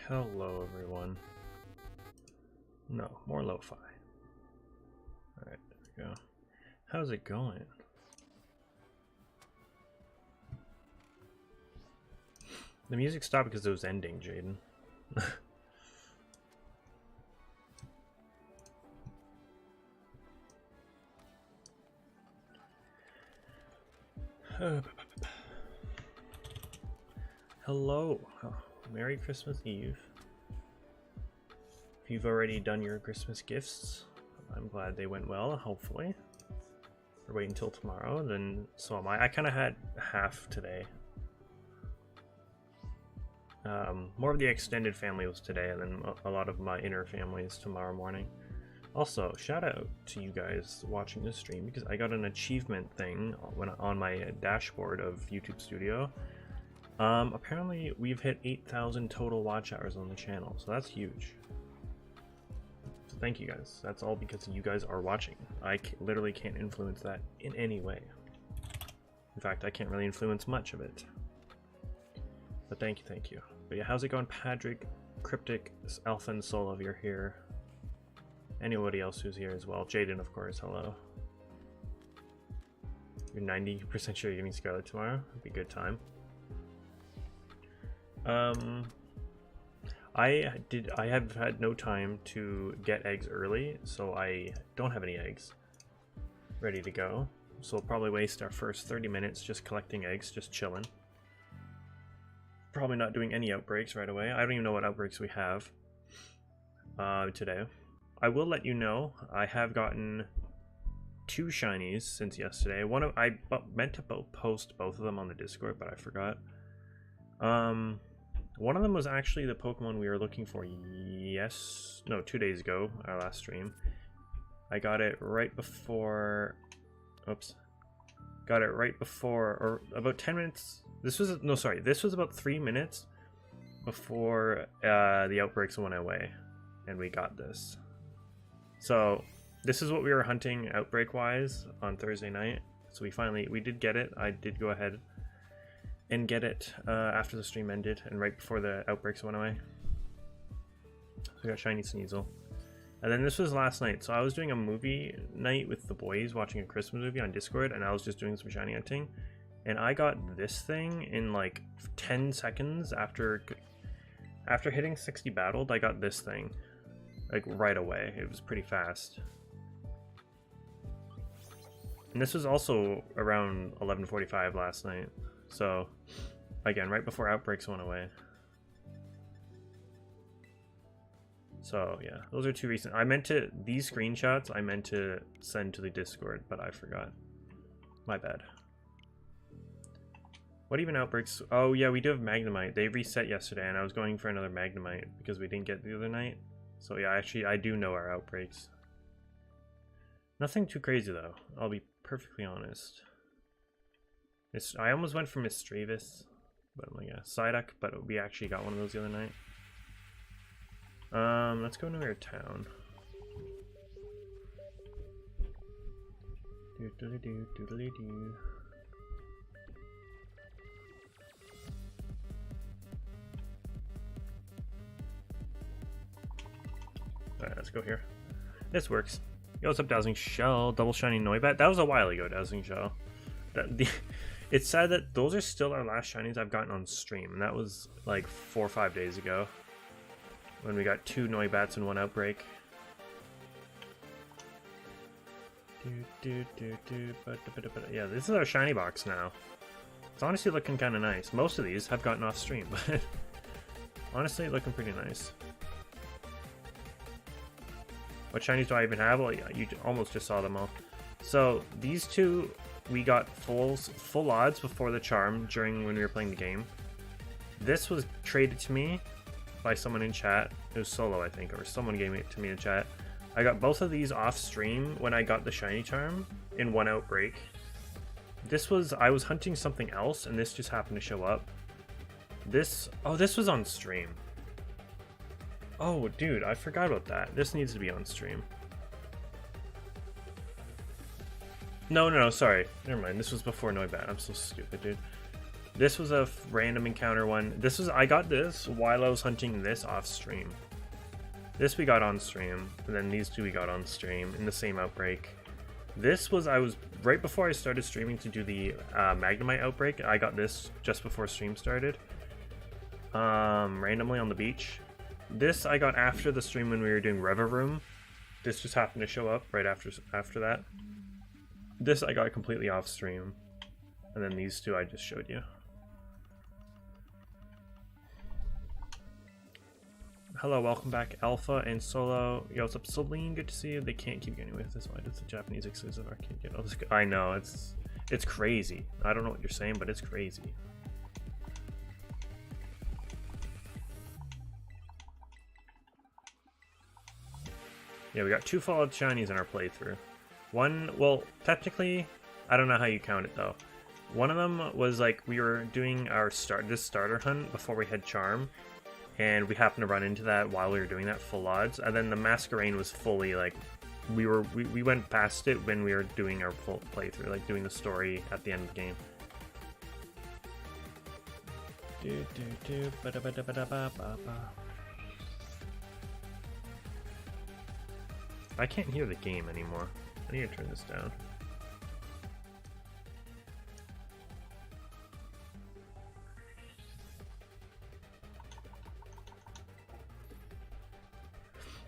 Hello, everyone. No, more lo-fi. Alright, there we go. How's it going? The music stopped because it was ending, Jaden. Hello. Oh, Merry Christmas Eve. If you've already done your Christmas gifts, I'm glad they went well, hopefully. Or wait until tomorrow, then so am I. I kind of had half today. More of the extended family was today, and then a lot of my inner family is tomorrow morning. Also, shout out to you guys watching this stream, because I got an achievement thing on my dashboard of YouTube Studio. Apparently we've hit 8,000 total watch hours on the channel, so that's huge. So thank you guys. That's all because you guys are watching. I literally can't influence that in any way. In fact, I can't really influence much of it. But thank you. But yeah, how's it going, Patrick, Cryptic, Alpha and Soul, if you're here. Anybody else who's here as well. Jaden, of course, hello. You're 90% sure you're getting Scarlet tomorrow? It'd be a good time. I have had no time to get eggs early, so I don't have any eggs ready to go. So we'll probably waste our first 30 minutes just collecting eggs, just chilling. Probably not doing any outbreaks right away. I don't even know what outbreaks we have today. I will let you know, I have gotten 2 shinies since yesterday. I meant to post both of them on the Discord, but I forgot. One of them was actually the Pokemon we were looking for 2 days ago, our last stream. I got it right before, got it right before, or about 10 minutes, this was about 3 minutes before the outbreaks went away, and we got this. So this is what we were hunting outbreak wise on Thursday night. So we did get it. I did go ahead and get it after the stream ended and right before the outbreaks went away. So we got Shiny Sneasel. And then this was last night. So I was doing a movie night with the boys, watching a Christmas movie on Discord, and I was just doing some shiny hunting. And I got this thing in like 10 seconds after hitting 60 battled. I got this thing like right away. It was pretty fast. And this was also around 11:45 last night. So again, right before outbreaks went away. So yeah, those are 2 recent. These screenshots I meant to send to the Discord, but I forgot. My bad. What even outbreaks? Oh yeah, we do have Magnemite. They reset yesterday, and I was going for another Magnemite because we didn't get the other night. So yeah, actually I do know our outbreaks. Nothing too crazy though, I'll be perfectly honest. I almost went for Mischievous, but I'm like a Psyduck, but we actually got one of those the other night. Let's go to our town. Doodly-doo. Alright, let's go here. This works. Yo, what's up, Dazzling Shell? Double Shiny Noibat. That was a while ago, Dazzling Shell. It's sad that those are still our last shinies I've gotten on stream, and that was like 4 or 5 days ago when we got 2 Noibats in 1 outbreak. Yeah, this is our shiny box now. It's honestly looking kind of nice. Most of these have gotten off stream, but honestly looking pretty nice. What shinies do I even have? Well, yeah, you almost just saw them all. So these 2 we got full odds before the charm when we were playing the game. This was traded to me by someone in chat. It was Solo, I think, or someone gave it to me in chat. I got both of these off stream when I got the shiny charm in 1 outbreak. I was hunting something else, and this just happened to show up. This was on stream. Oh, dude, I forgot about that. This needs to be on stream. No, sorry. Never mind. This was before Noibat. I'm so stupid, dude. This was a random encounter one. I got this while I was hunting this off stream. This we got on stream, and then these two we got on stream in the same outbreak. This was, I was right before I started streaming to do the Magnemite outbreak. I got this just before stream started, randomly on the beach. This I got after the stream when we were doing Reveroom. This just happened to show up right after that. This I got completely off stream, and then these two I just showed you. Hello, welcome back, Alpha and Solo. Yo, what's up, Celine? Good to see you. They can't keep getting away with this. Why does the Japanese exclusive arcade get all this? I know, it's crazy. I don't know what you're saying, but it's crazy. Yeah, we got 2 Fallout Shinies in our playthrough. One, well, technically, I don't know how you count it though. One of them was like we were doing our starter hunt before we had Charm. And we happened to run into that while we were doing that full odds. And then the Masquerain was fully like, we went past it when we were doing our full playthrough, like doing the story at the end of the game. I can't hear the game anymore. I need to turn this down.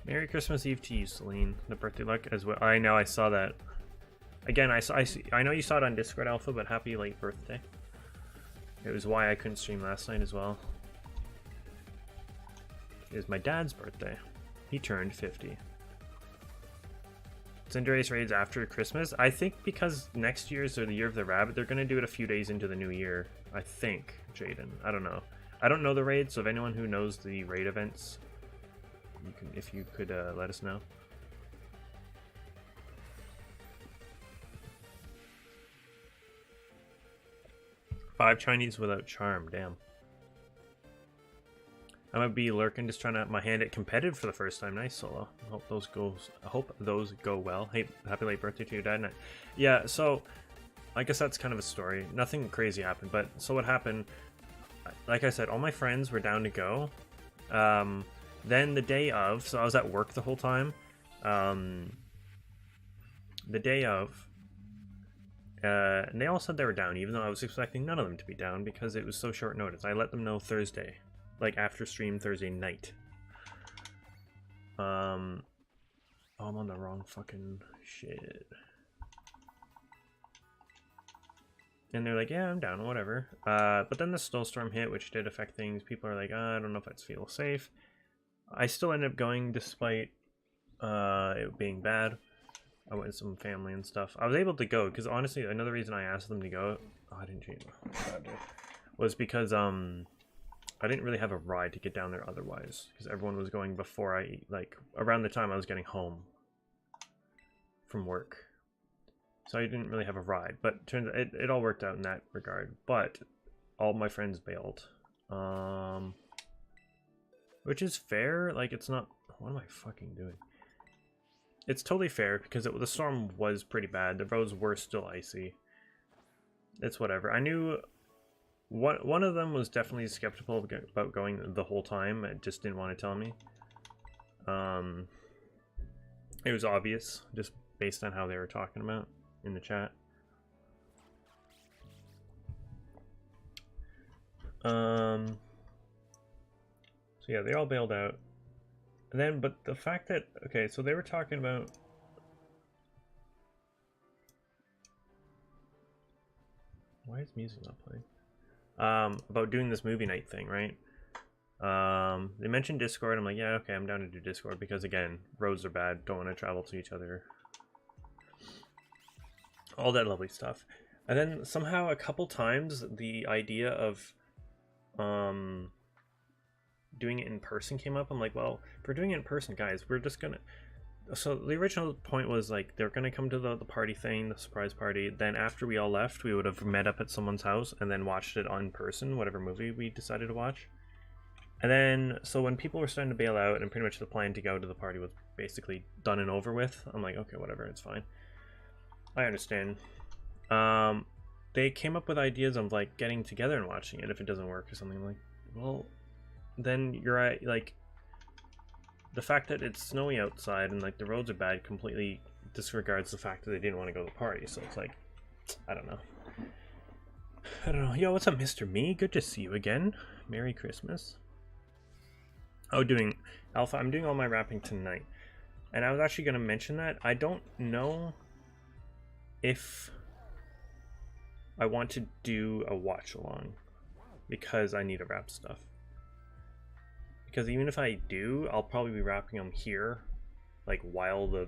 Merry Christmas Eve to you, Celine. The birthday luck as well. I know, I saw that. Again, I know you saw it on Discord, Alpha, but happy late birthday. It was why I couldn't stream last night as well. It was my dad's birthday. He turned 50. Cinderace raids after Christmas? I think because next year's or the Year of the Rabbit, they're going to do it a few days into the new year. I think, Jaden. I don't know. I don't know the raids, so if anyone who knows the raid events, if you could let us know. Five Chinese without Charm, damn. I'm gonna be lurking, just trying to my hand at competitive for the first time. Nice, Solo. I hope those go well. Hey, happy late birthday to your dad. Yeah, so I guess that's kind of a story. Nothing crazy happened, but so what happened? Like I said, all my friends were down to go. Then the day of, so I was at work the whole time. The day of, and they all said they were down, even though I was expecting none of them to be down because it was so short notice. I let them know Thursday, like after stream Thursday night. Oh, I'm on the wrong fucking shit. And they're like, yeah, I'm down, whatever. But then the snowstorm hit, which did affect things. People are like, I don't know if I feel safe. I still ended up going despite it being bad. I went with some family and stuff. I was able to go because honestly, another reason I asked them to go, I didn't change was because I didn't really have a ride to get down there otherwise because everyone was going before around the time I was getting home from work. So I didn't really have a ride, but turns out it all worked out in that regard. But all my friends bailed. Which is fair, like it's not, what am I fucking doing? It's totally fair because the storm was pretty bad. The roads were still icy. It's whatever. I knew one of them was definitely skeptical about going the whole time. It just didn't want to tell me. It was obvious just based on how they were talking about in the chat. So yeah, they all bailed out. And then, but the fact that, okay, so they were talking about, why is music not playing? About doing this movie night thing, right? They mentioned Discord. I'm like, yeah, okay, I'm down to do Discord because again, roads are bad, don't want to travel to each other. All that lovely stuff. And then somehow a couple times the idea of doing it in person came up. I'm like, well, if we're doing it in person, guys, we're just gonna, so the original point was like they're gonna come to the party thing, the surprise party, then after we all left we would have met up at someone's house and then watched it on person, whatever movie we decided to watch. And then so when people were starting to bail out and pretty much the plan to go to the party was basically done and over with, I'm like, okay, whatever, it's fine, I understand. they came up with ideas of like getting together and watching it if it doesn't work or something. Like, well, then you're right. Like, the fact that it's snowy outside and like the roads are bad completely disregards the fact that they didn't want to go to the party. So it's like, I don't know. Yo, what's up, Mr. Me? Good to see you again. Merry Christmas. Oh, doing Alpha. I'm doing all my wrapping tonight, and I was actually going to mention that I don't know if I want to do a watch along because I need to wrap stuff. Because even if I do, I'll probably be wrapping them here, like while the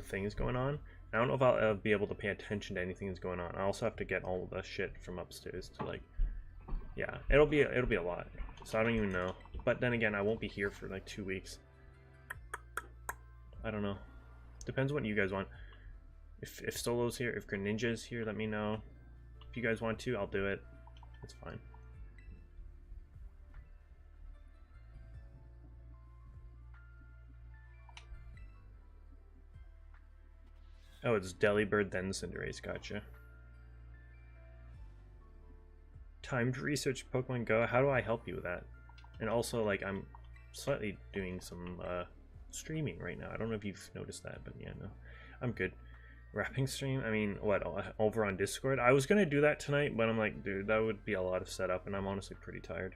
thing is going on. I don't know if I'll be able to pay attention to anything that's going on. I also have to get all the shit from upstairs to like, yeah, it'll be a lot. So I don't even know. But then again, I won't be here for like 2 weeks. I don't know. Depends what you guys want. If Solo's here, if Greninja's here, let me know. If you guys want to, I'll do it. It's fine. Oh, it's Delibird, then Cinderace, gotcha. Time to research Pokemon Go. How do I help you with that? And also, like, I'm slightly doing some streaming right now. I don't know if you've noticed that, but yeah, no. I'm good. Wrapping stream? I mean, what, over on Discord? I was gonna do that tonight, but I'm like, dude, that would be a lot of setup, and I'm honestly pretty tired.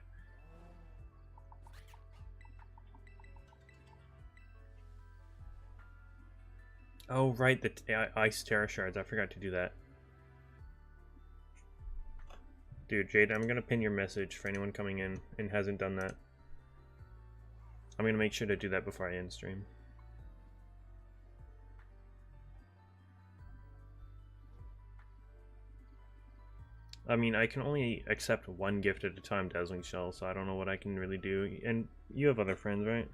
Oh, right, the Ice Terra Shards. I forgot to do that. Dude, Jade, I'm gonna pin your message for anyone coming in and hasn't done that. I'm gonna make sure to do that before I end stream. I mean, I can only accept one gift at a time, Dazzling Shell, so I don't know what I can really do. And you have other friends, right?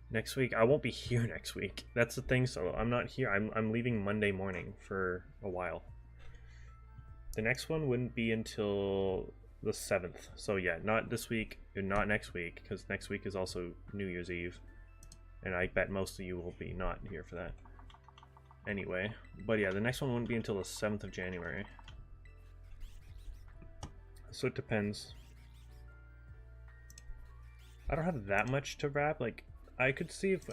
Next week? I won't be here next week. That's the thing, so I'm not here. I'm leaving Monday morning for a while. The next one wouldn't be until the 7th. So yeah, not this week and not next week, because next week is also New Year's Eve. And I bet most of you will be not here for that. Anyway, but yeah, the next one wouldn't be until the 7th of January. So it depends. I don't have that much to wrap. Like, I could see if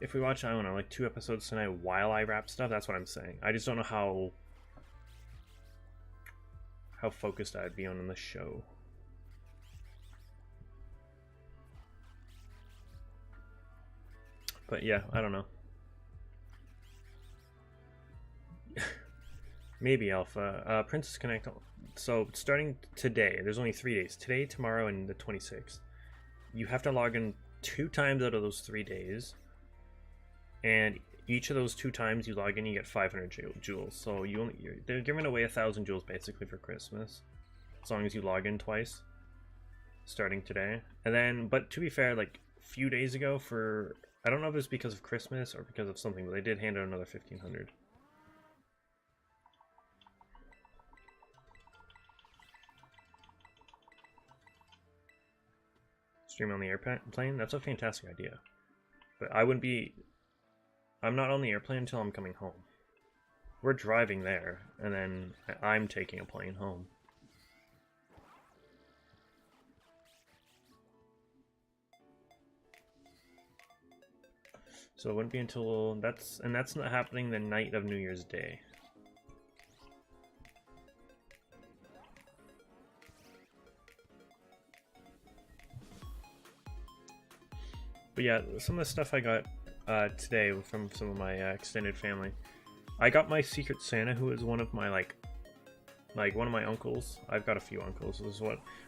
if we watch, I don't know, like 2 episodes tonight while I wrap stuff. That's what I'm saying. I just don't know how focused I'd be on the show. But yeah, I don't know. Maybe Alpha. Princess Connect. So starting today, there's only 3 days. Today, tomorrow, and the 26th. You have to log in 2 times out of those 3 days. And each of those 2 times you log in, you get 500 jewels. So they're giving away 1,000 jewels basically for Christmas, as long as you log in twice, starting today. And then, but to be fair, like a few days ago, I don't know if it's because of Christmas or because of something, but they did hand out another 1,500. Stream on the airplane? That's a fantastic idea. But I'm not on the airplane until I'm coming home. We're driving there, and then I'm taking a plane home. So it wouldn't be until that's not happening the night of New Year's Day. But yeah, some of the stuff I got today from some of my extended family. I got my Secret Santa, who is one of my like one of my uncles. I've got a few uncles.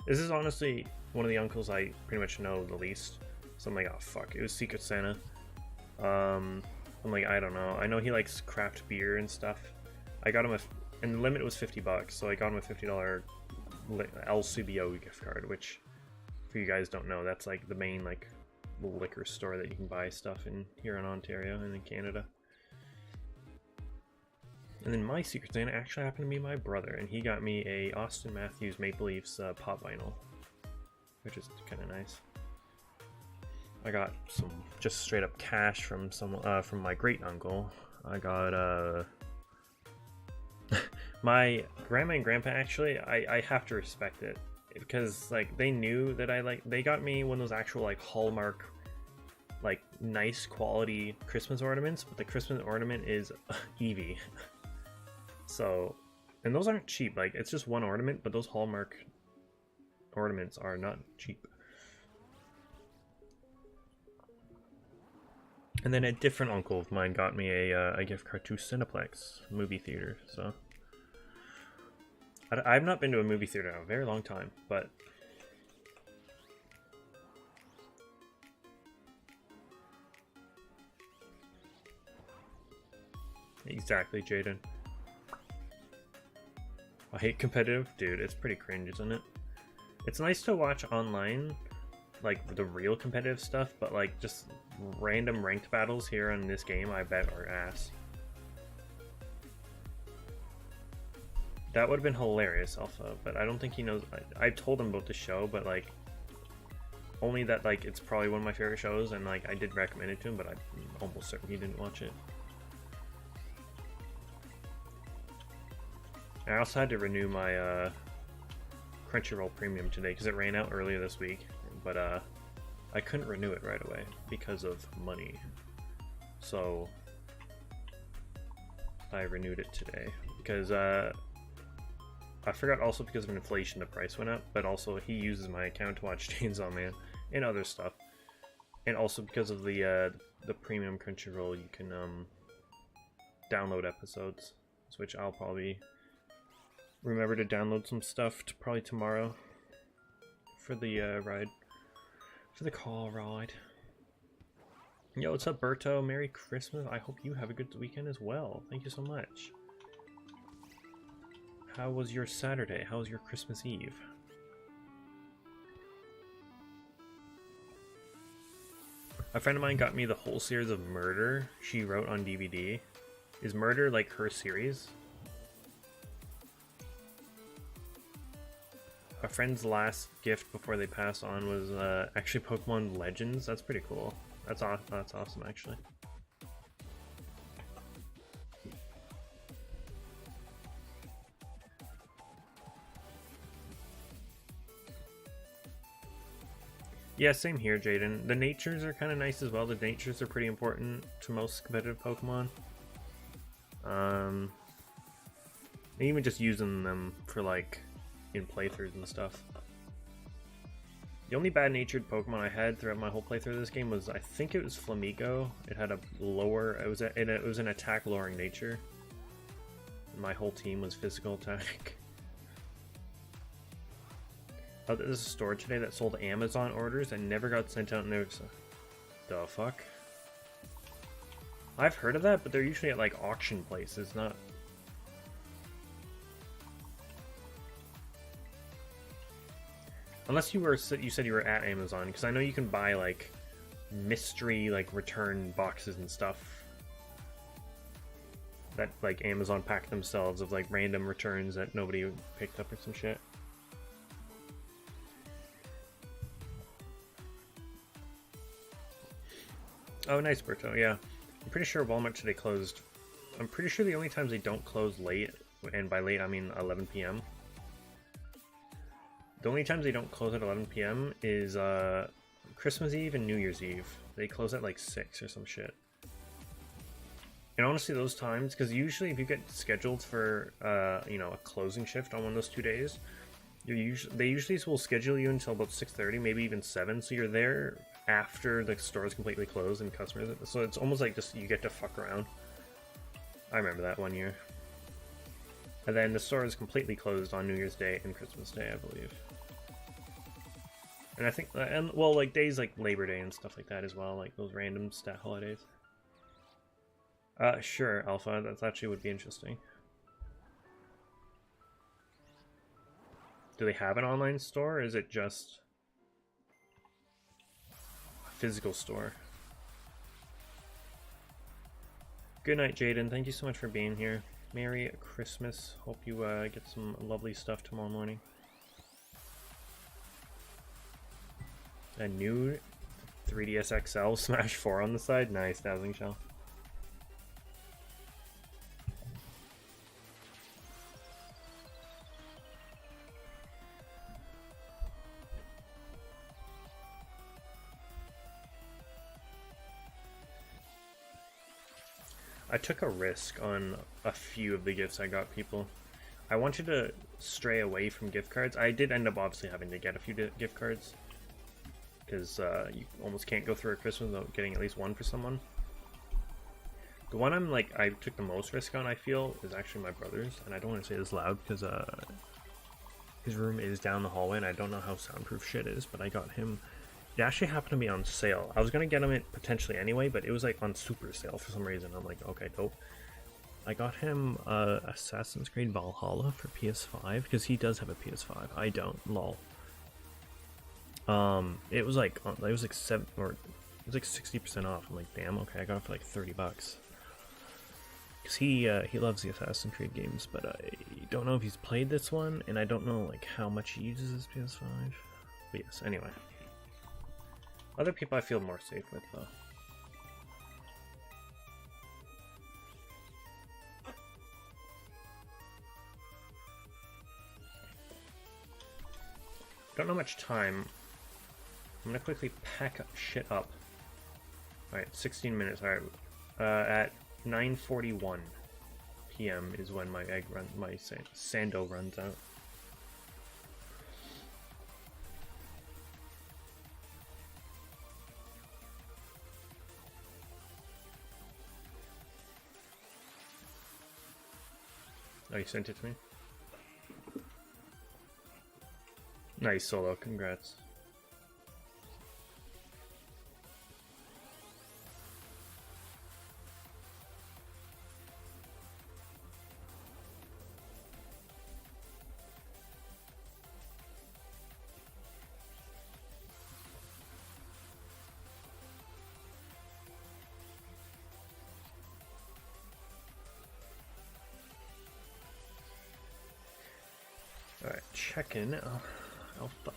This is honestly one of the uncles I pretty much know the least. So I'm like, oh fuck, it was Secret Santa. I'm like, I don't know. I know he likes craft beer and stuff. I got him and the limit was $50, so I got him a $50 LCBO gift card, which, for you guys don't know, that's like the main like liquor store that you can buy stuff in here in Ontario and in Canada. And then my Secret Santa actually happened to be my brother, and he got me a Austin Matthews Maple Leafs pop vinyl, which is kind of nice. I got some just straight up cash from my great uncle, I got my grandma and grandpa, actually, I have to respect it, because like they knew that they got me one of those actual like Hallmark, like nice quality Christmas ornaments, but the Christmas ornament is Eevee. So, and those aren't cheap, like it's just one ornament, but those Hallmark ornaments are not cheap. And then a different uncle of mine got me a gift card to Cineplex movie theater. So I've not been to a movie theater in a very long time, but exactly, Jaden. I hate competitive, dude. It's pretty cringe, isn't it? It's nice to watch online, like the real competitive stuff, but like just random ranked battles here on this game, I bet are ass. That would have been hilarious, Alpha, but I don't think he knows. I told him about the show, but like only that like it's probably one of my favorite shows, and like I did recommend it to him, but I'm almost certain he didn't watch it. I also had to renew my Crunchyroll Premium today because it ran out earlier this week, but I couldn't renew it right away because of money. So I renewed it today because I forgot, also because of inflation the price went up, but also he uses my account to watch Chainsaw Man and other stuff, and also because of the premium Crunchyroll, you can download episodes, which I'll probably remember to download some stuff probably tomorrow for the ride, for the car ride. Yo, what's up, Berto? Merry Christmas. I hope you have a good weekend as well. Thank you so much. How was your Saturday? How was your Christmas Eve? A friend of mine got me the whole series of Murder she wrote on DVD. Is Murder like her series? A friend's last gift before they passed on was actually Pokemon Legends. That's pretty cool. That's awesome, actually. Yeah, same here, Jaden. The natures are kind of nice as well. The natures are pretty important to most competitive Pokemon. And even just using them for like in playthroughs and stuff. The only bad-natured Pokemon I had throughout my whole playthrough of this game was, I think it was Flamigo. It had a lower, it was an attack lowering nature. My whole team was physical attack. Oh, there's a store today that sold Amazon orders and never got sent out, and there was the fuck? I've heard of that, but they're usually at like auction places, not. Unless you said you were at Amazon, because I know you can buy like mystery like return boxes and stuff that like Amazon pack themselves of like random returns that nobody picked up or some shit. Oh, nice, Berto. Yeah, I'm pretty sure Walmart today closed. I'm pretty sure the only times they don't close late, and by late I mean 11 p.m. The only times they don't close at 11 p.m. is Christmas Eve and New Year's Eve. They close at like 6 or some shit. And honestly, those times, because usually if you get scheduled for you know, a closing shift on one of those 2 days, they usually will schedule you until about 6:30, maybe even 7. So you're there after the store is completely closed and customers. So it's almost like just you get to fuck around. I remember that one year. And then the store is completely closed on New Year's Day and Christmas Day, I believe. And I think, and well, like days like Labor Day and stuff like that as well, like those random stat holidays. Sure, Alpha, that actually would be interesting. Do they have an online store, or is it just a physical store? Good night, Jaden. Thank you so much for being here. Merry Christmas. Hope you get some lovely stuff tomorrow morning. A new 3DS XL Smash 4 on the side. Nice, Dazzling Shell. I took a risk on a few of the gifts I got people. I wanted to stray away from gift cards. I did end up obviously having to get a few gift cards, because you almost can't go through a Christmas without getting at least one for someone. The one I took the most risk on, I feel, is actually my brother's, and I don't want to say this loud because his room is down the hallway and I don't know how soundproof shit is, but I got him. It actually happened to be on sale. I was gonna get him it potentially anyway, but it was like on super sale for some reason. I'm like, okay, dope. I got him Assassin's Creed Valhalla for PS5 because he does have a PS5. I don't. Lol. It was like 60% off. I'm like, damn. Okay, I got it for like $30. Cause he loves the Assassin's Creed games, but I don't know if he's played this one, and I don't know like how much he uses his PS5. But yes, anyway. Other people I feel more safe with though. Don't know much time. I'm gonna quickly pack shit up. Alright, 16 minutes. Alright, at 9:41 p.m. is when my sando runs out. Oh, you sent it to me? Nice solo, congrats. Alright, check in. Alpha.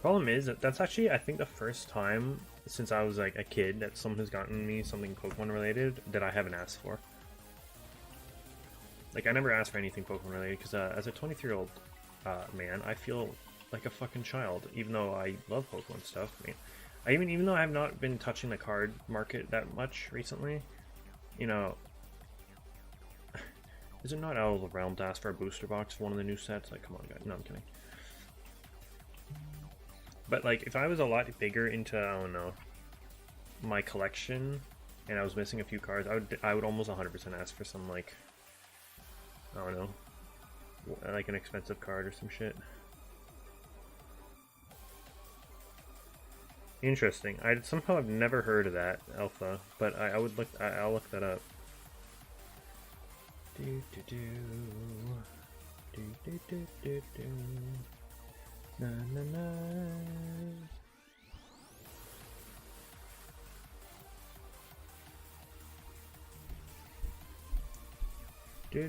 Problem is that's actually, I think, the first time since I was like a kid that someone has gotten me something Pokemon related that I haven't asked for. Like, I never asked for anything Pokemon related because as a 23-year-old man, I feel like a fucking child, even though I love Pokemon stuff. I mean, even though I have not been touching the card market that much recently, you know. Is it not out of the realm to ask for a booster box for one of the new sets? Like, come on, guys. No, I'm kidding. But, like, if I was a lot bigger into, I don't know, my collection, and I was missing a few cards, I would almost 100% ask for some, like, I don't know, like an expensive card or some shit. Interesting. I somehow have never heard of that, Alpha, but I'll look that up. Na na na. Do.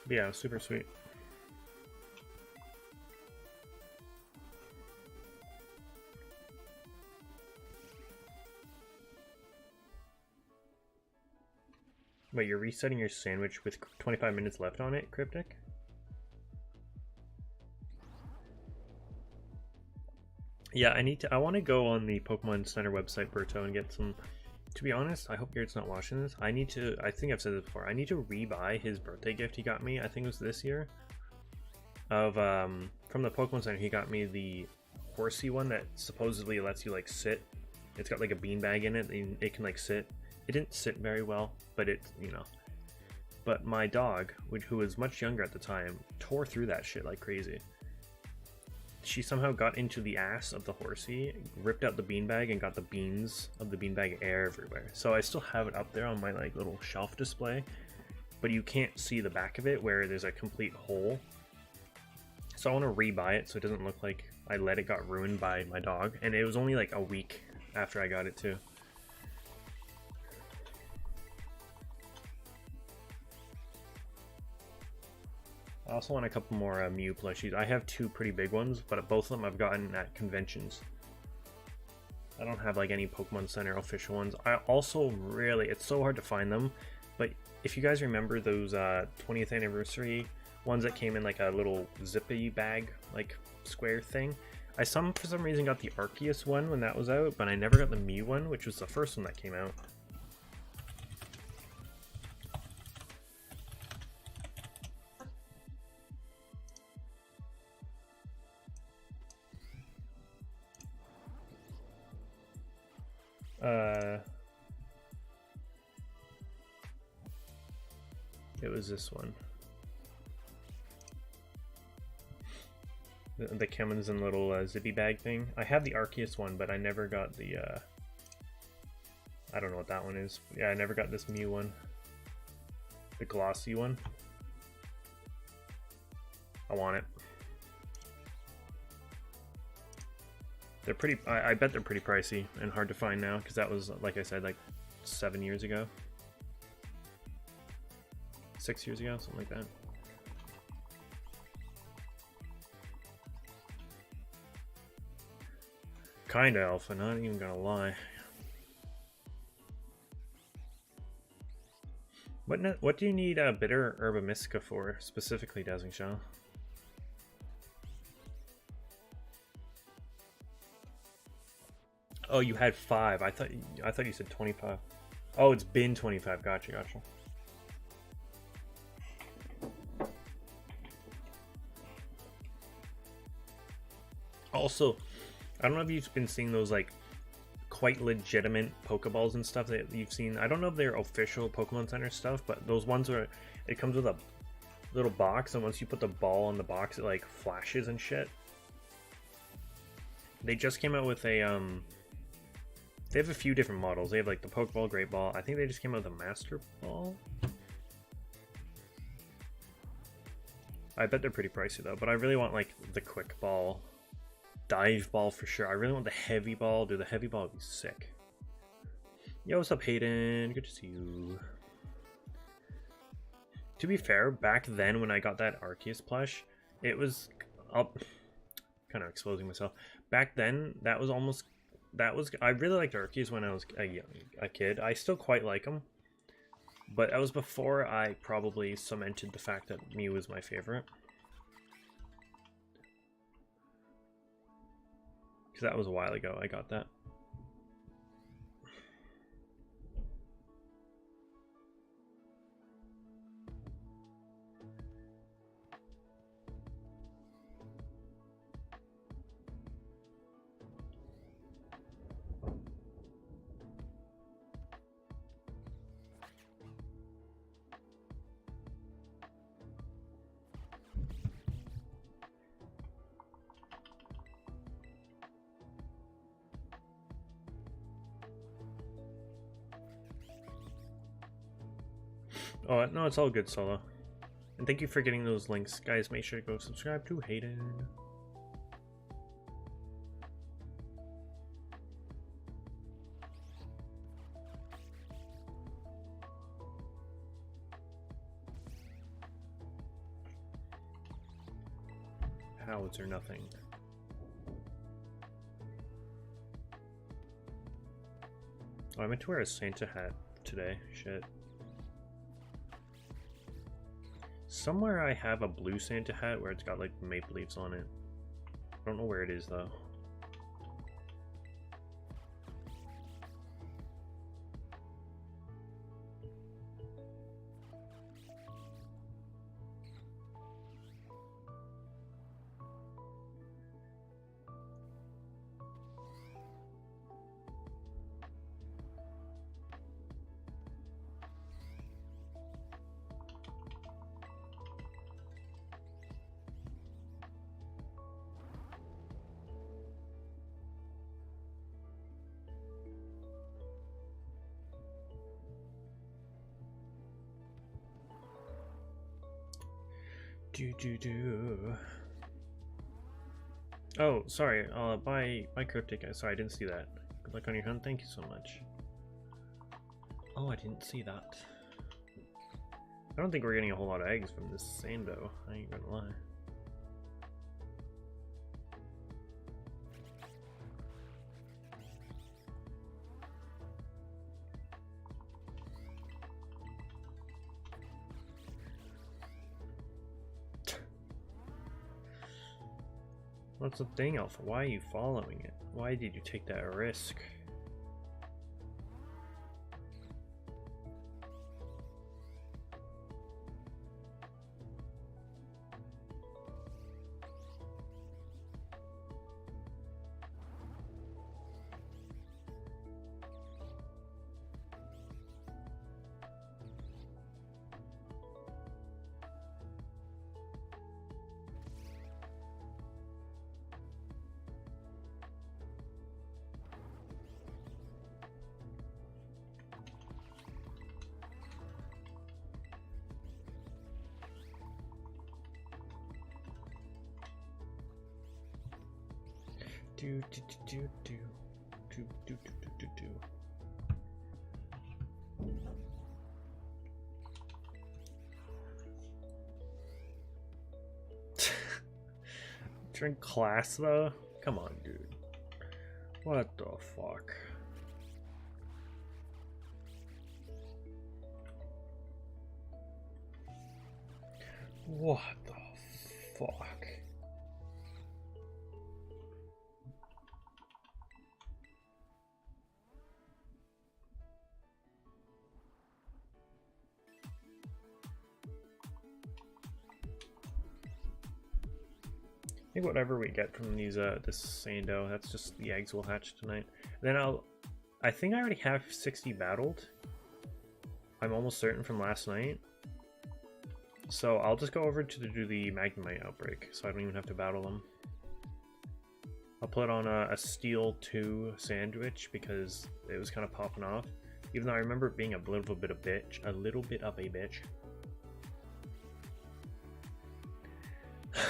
Yeah, super sweet. Wait, you're resetting your sandwich with 25 minutes left on it, Cryptic? Yeah, I want to go on the Pokemon Center website, Berto, and get some. To be honest, I hope Garrett's not watching this. I think I've said this before. I need to rebuy his birthday gift he got me. I think it was this year. From the Pokemon Center, he got me the horsey one that supposedly lets you like sit. It's got like a beanbag in it. And it can like sit. It didn't sit very well, but it, you know. But my dog, who was much younger at the time, tore through that shit like crazy. She somehow got into the ass of the horsey, ripped out the beanbag, and got the beans of the beanbag everywhere. So I still have it up there on my like little shelf display, but you can't see the back of it where there's a complete hole. So I want to rebuy it so it doesn't look like I let it got ruined by my dog. And it was only like a week after I got it too. I also want a couple more Mew plushies. I have two pretty big ones, but both of them I've gotten at conventions. I don't have like any Pokemon Center official ones. I also really, it's so hard to find them, but if you guys remember those 20th anniversary ones that came in like a little zippy bag, like square thing, I for some reason got the Arceus one when that was out, but I never got the Mew one, which was the first one that came out. It was this one. The comes in little zippy bag thing. I have the Arceus one, but I never got the I don't know what that one is. Yeah, I never got this Mew one. The glossy one. I want it. They're pretty, I bet they're pretty pricey and hard to find now, because that was, like I said, like 7 years ago. 6 years ago, something like that. Kinda alpha, not even gonna lie. What do you need Bitter Herba Mystica for, specifically, Dazzling Shaw? Oh, you had 5. I thought you said 25. Oh, it's been 25. Gotcha, gotcha. Also, I don't know if you've been seeing those like quite legitimate Pokeballs and stuff that you've seen. I don't know if they're official Pokemon Center stuff, but those ones where it comes with a little box, and once you put the ball on the box, it like flashes and shit. They just came out with a they have a few different models. They have like the Pokeball, Great Ball. I think they just came out with a Master Ball. I bet they're pretty pricey though, but I really want like the Quick Ball, Dive Ball for sure. I really want the Heavy Ball. Dude, the Heavy Ball would be sick. Yo, what's up, Hayden? Good to see you. To be fair, back then when I got that Arceus plush, it was up. Kind of exposing myself. Back then, that was I really liked Arceus when I was a kid. I still quite like him, but that was before I probably cemented the fact that Mew was my favorite. Because that was a while ago I got that. Oh, no, it's all good, Solo. And thank you for getting those links. Guys, make sure to go subscribe to Hayden. How is there nothing? Oh, I meant to wear a Santa hat today. Shit. Somewhere I have a blue Santa hat where it's got like maple leaves on it. I don't know where it is though. Oh, sorry. Bye, Cryptic. Sorry, I didn't see that. Good luck on your hunt. Thank you so much. Oh, I didn't see that. I don't think we're getting a whole lot of eggs from this Sando. I ain't gonna lie. That's the thing, Alpha. Why are you following it? Why did you take that risk? During class though? Come on, dude. What the fuck? What the fuck? I think whatever we get from these this Sando, that's just the eggs we'll hatch tonight. Then I think I already have 60 battled. I'm almost certain from last night. So I'll just go over to do the Magnemite outbreak, so I don't even have to battle them. I'll put on a Steel 2 sandwich because it was kind of popping off. Even though I remember it being a little bit of a bitch.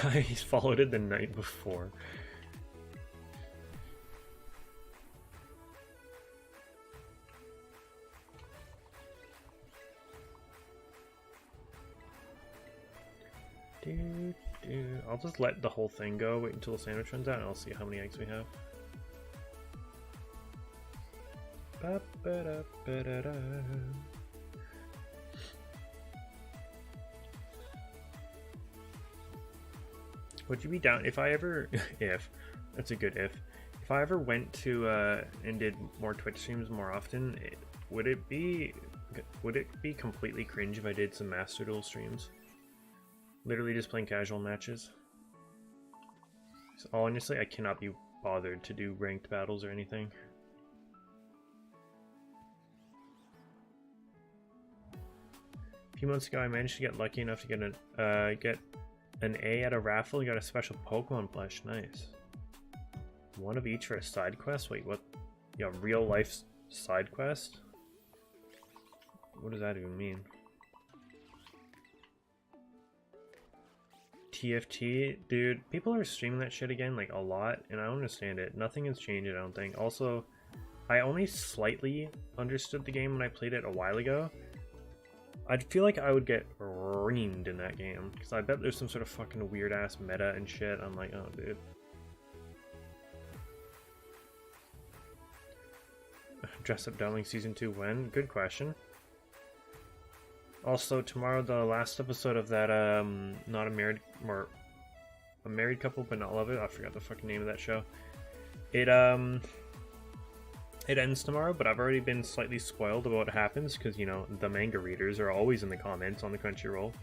I followed it the night before. I'll just let the whole thing go, wait until the sandwich runs out, and I'll see how many eggs we have. Ba-ba-da-ba-da-da. Would you be down if I ever, if, that's a good if I ever went to and did more Twitch streams more often, would it be completely cringe if I did some Master Duel streams? Literally just playing casual matches. So honestly, I cannot be bothered to do ranked battles or anything. A few months ago, I managed to get lucky enough to get an A at a raffle and got a special Pokemon plush. Nice. One of each for a side quest? Wait, what? Yeah, real life side quest? What does that even mean? TFT? Dude, people are streaming that shit again, like, a lot, and I don't understand it. Nothing has changed, I don't think. Also, I only slightly understood the game when I played it a while ago. I'd feel like I would get reamed in that game, because I bet there's some sort of fucking weird-ass meta and shit. I'm like, oh, dude. Dress Up Darling Season 2 when? Good question. Also, tomorrow, the last episode of that, not a married, or a married couple but not love it. I forgot the fucking name of that show. It ends tomorrow, but I've already been slightly spoiled about what happens because, you know, the manga readers are always in the comments on the Crunchyroll.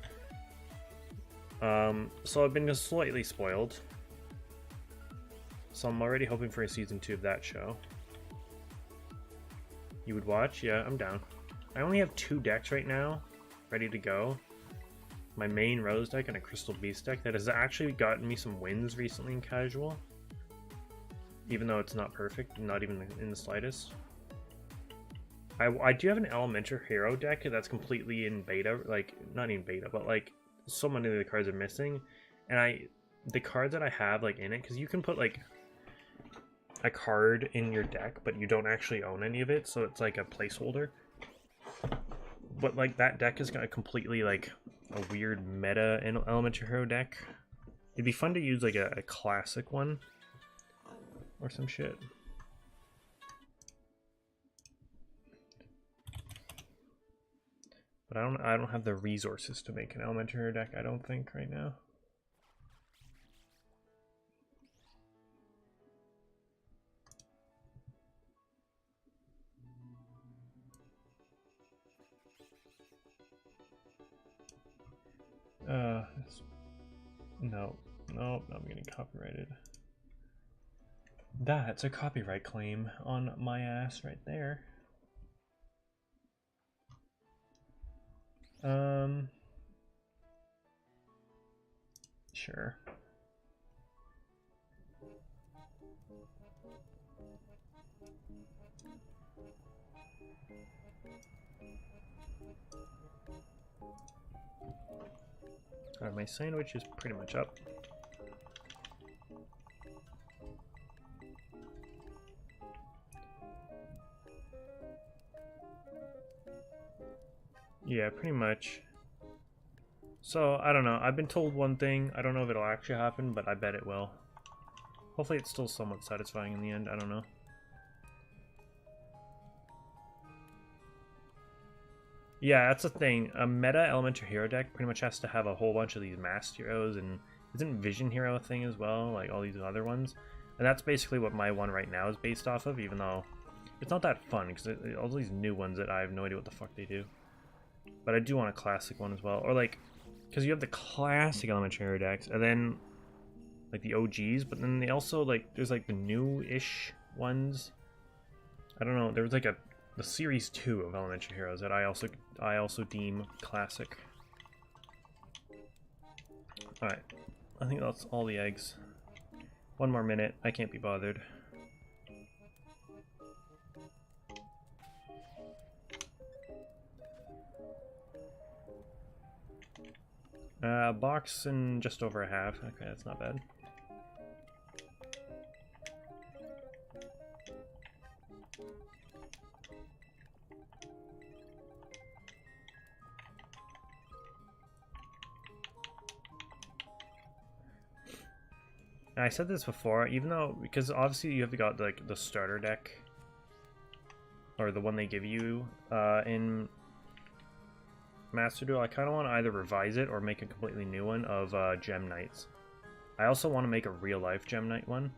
So I've been just slightly spoiled. So I'm already hoping for a season 2 of that show. You would watch? Yeah, I'm down. I only have 2 decks right now, ready to go. My main Rose deck and a Crystal Beast deck that has actually gotten me some wins recently in casual. Even though it's not perfect, not even in the slightest. I do have an Elemental Hero deck that's completely in beta, like, not in beta, but like, so many of the cards are missing. And the cards that I have, like, in it, because you can put, like, a card in your deck, but you don't actually own any of it, so it's like a placeholder. But, like, that deck is got a completely, like, a weird meta Elemental Hero deck. It'd be fun to use, like, a classic one. Or some shit. But I don't have the resources to make an Elemental Hero deck, I don't think, right now. No, I'm getting copyrighted. That's a copyright claim on my ass right there. Sure. Alright, my sandwich is pretty much up. Yeah, pretty much. So, I don't know. I've been told one thing. I don't know if it'll actually happen, but I bet it will. Hopefully it's still somewhat satisfying in the end. I don't know. Yeah, that's the thing. A meta elemental hero deck pretty much has to have a whole bunch of these masked heroes, and isn't Vision Hero a thing as well, like all these other ones? And that's basically what my one right now is based off of, even though it's not that fun, because all these new ones that I have no idea what the fuck they do. But I do want a classic one as well, or like, because you have the classic elemental hero decks, and then like the OGs, but then they also like, there's like the new-ish ones. I don't know, there was like the series 2 of elemental heroes that I also deem classic. Alright, I think that's all the eggs. One more minute, I can't be bothered. Box and just over a half. Okay, that's not bad. I said this before, even though, because obviously you have got like the starter deck, or the one they give you in Master Duel, I kind of want to either revise it or make a completely new one of Gem Knights. I also want to make a real life Gem Knight one.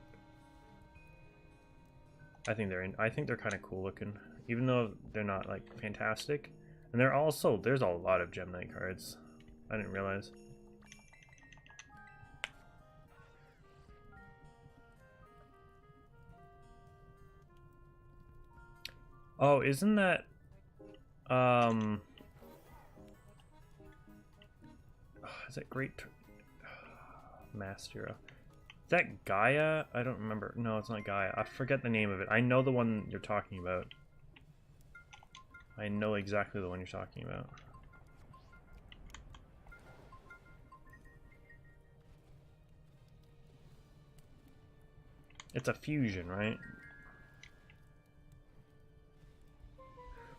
I think they're kind of cool looking, even though they're not like fantastic. And there's a lot of Gem Knight cards. I didn't realize. Oh, isn't that is that Great Master? Is that Gaia? I don't remember. No, it's not Gaia. I forget the name of it. I know the one you're talking about. I know exactly the one you're talking about. It's a fusion, right?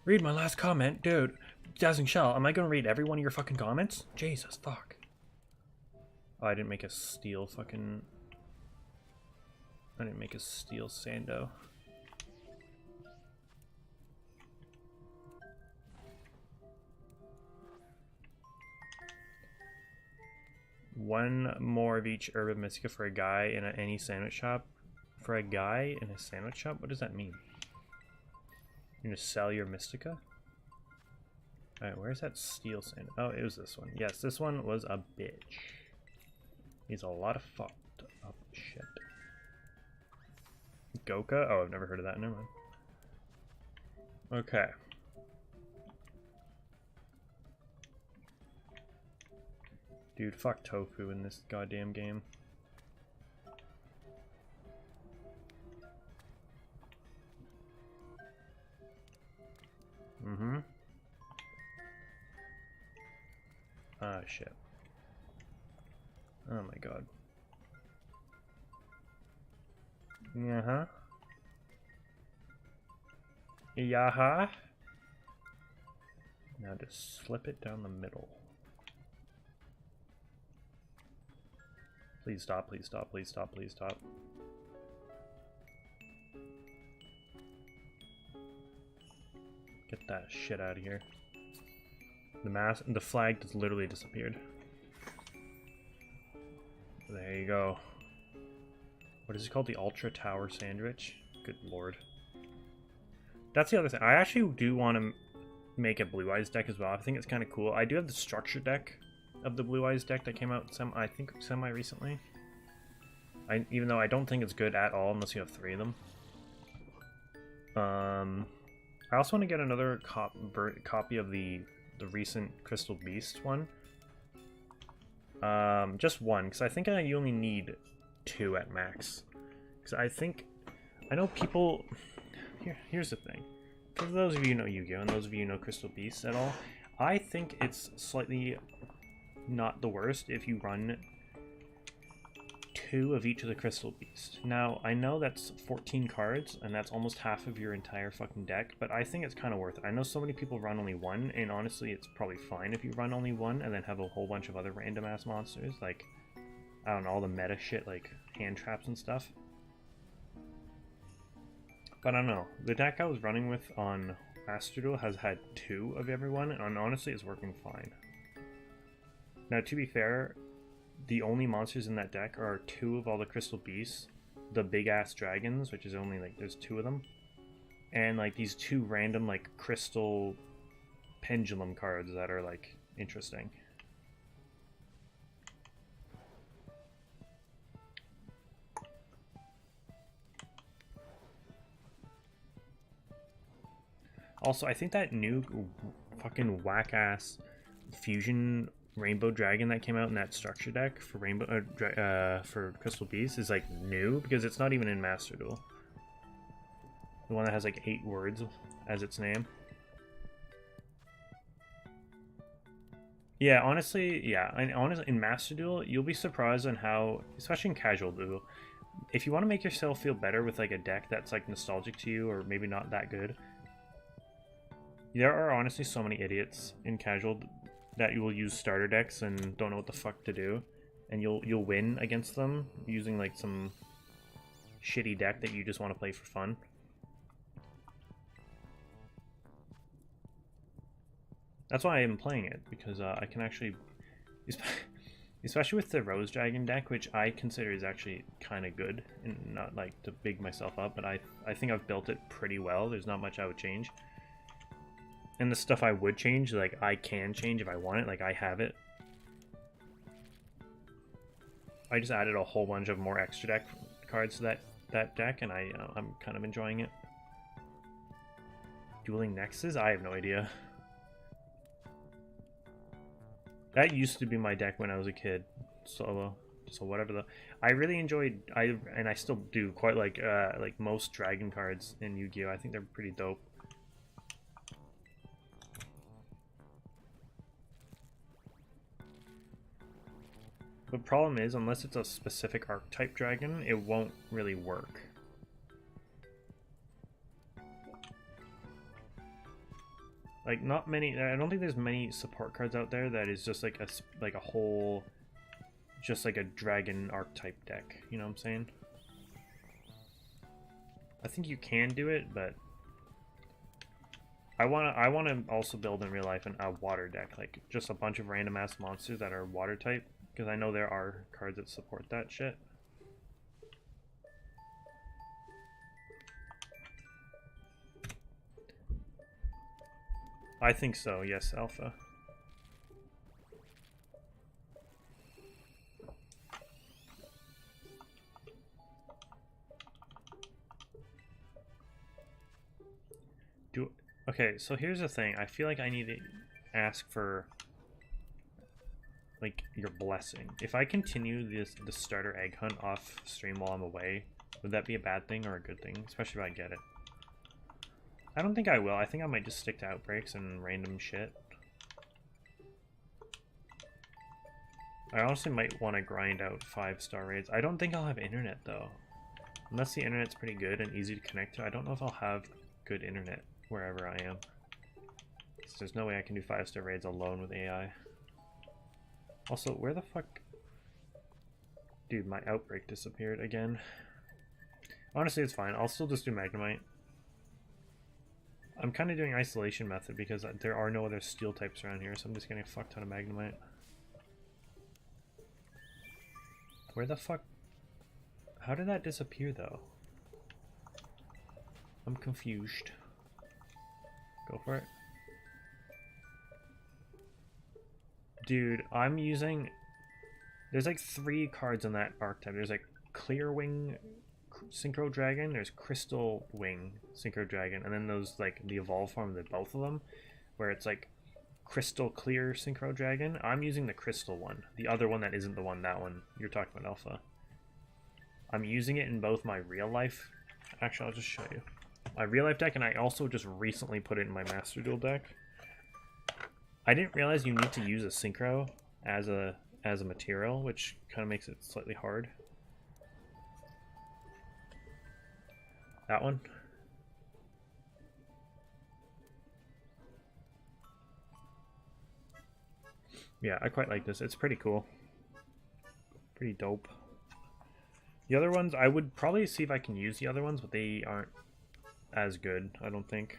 Read my last comment, dude. Dazzling Shell, am I gonna read every one of your fucking comments? Jesus, fuck. Oh, I didn't make a steel fucking... I didn't make a steel Sando. One more of each herb of Mystica for a guy in any sandwich shop. For a guy in a sandwich shop? What does that mean? You're gonna sell your Mystica? Alright, where's that steel sand? Oh, it was this one. Yes, this one was a bitch. He's a lot of fucked up shit. Goka? Oh, I've never heard of that. Never mind. Okay. Dude, fuck tofu in this goddamn game. Mm-hmm. Ah, shit. Oh my god. Yeah-huh. Yeah-huh. Now just slip it down the middle. Please stop, please stop, please stop, please stop. Get that shit out of here. The flag just literally disappeared. There you go. What is it called? The Ultra Tower Sandwich? Good lord. That's the other thing. I actually do want to make a Blue Eyes deck as well. I think it's kind of cool. I do have the structure deck of the Blue Eyes deck that came out I think semi recently. Even though I don't think it's good at all unless you have 3 of them. I also want to get another copy of the recent Crystal Beast one. Just one, because I think you only need 2 at max. Because I know people. Here's the thing. For those of you who know Yu-Gi-Oh! And those of you who know Crystal Beast at all, I think it's slightly not the worst if you run 2 of each of the Crystal Beast. Now, I know that's 14 cards, and that's almost half of your entire fucking deck, but I think it's kind of worth it. I know so many people run only 1, and honestly, it's probably fine if you run only 1 and then have a whole bunch of other random-ass monsters, like, I don't know, all the meta shit, like hand traps and stuff. But I don't know. The deck I was running with on Master Duel has had 2 of everyone, and honestly, it's working fine. Now, to be fair, the only monsters in that deck are 2 of all the Crystal Beasts, the big-ass dragons, which is only, like, there's 2 of them, and, like, these 2 random, like, crystal pendulum cards that are, like, interesting. Also, I think that new fucking whack-ass fusion Rainbow Dragon that came out in that structure deck for for Crystal Beast is like new because it's not even in Master Duel. The one that has like 8 words as its name. Yeah, honestly, yeah. And honestly, in Master Duel, you'll be surprised on how, especially in Casual Duel, if you want to make yourself feel better with like a deck that's like nostalgic to you or maybe not that good, there are honestly so many idiots in Casual that you will use starter decks and don't know what the fuck to do, and you'll win against them using like some shitty deck that you just want to play for fun. That's why I'm playing it, because I can actually, especially with the Rose Dragon deck, which I consider is actually kind of good, and not like to big myself up, but I think I've built it pretty well. There's not much I would change. And the stuff I would change, like, I can change if I want it. Like, I have it. I just added a whole bunch of more extra deck cards to that deck, and I'm kind of enjoying it. Dueling Nexus? I have no idea. That used to be my deck when I was a kid. So whatever I really enjoyed, and I still do quite like most dragon cards in Yu-Gi-Oh! I think they're pretty dope. The problem is, unless it's a specific archetype dragon, it won't really work. Like, not many, I don't think there's many support cards out there that is just like a whole, just like a dragon archetype deck, you know what I'm saying? I think you can do it, but I want to also build in real life a water deck, like just a bunch of random ass monsters that are water type. Because I know there are cards that support that shit. I think so, yes, Alpha. Okay, so here's the thing. I feel like I need to ask for like your blessing. If I continue the starter egg hunt off stream while I'm away, would that be a bad thing or a good thing? Especially if I get it. I don't think I will. I think I might just stick to outbreaks and random shit. I honestly might want to grind out 5-star raids. I don't think I'll have internet though. Unless the internet's pretty good and easy to connect to, I don't know if I'll have good internet wherever I am. So there's no way I can do 5-star raids alone with AI. Also, where the fuck... Dude, my outbreak disappeared again. Honestly, it's fine. I'll still just do Magnemite. I'm kind of doing isolation method because there are no other steel types around here, so I'm just getting a fuck ton of Magnemite. Where the fuck... How did that disappear, though? I'm confused. Go for it. Dude, I'm using... There's like 3 cards on that archetype. There's like Clear Wing Synchro Dragon, there's Crystal Wing Synchro Dragon, and then those like the evolved form of both of them, where it's like Crystal Clear Synchro Dragon. I'm using the Crystal one. The other one that isn't the one, that one. You're talking about Alpha. I'm using it in both my real life... Actually, I'll just show you. My real life deck, and I also just recently put it in my Master Duel deck. I didn't realize you need to use a Synchro as a material, which kind of makes it slightly hard. That one. Yeah, I quite like this. It's pretty cool. Pretty dope. The other ones, I would probably see if I can use the other ones, but they aren't as good, I don't think.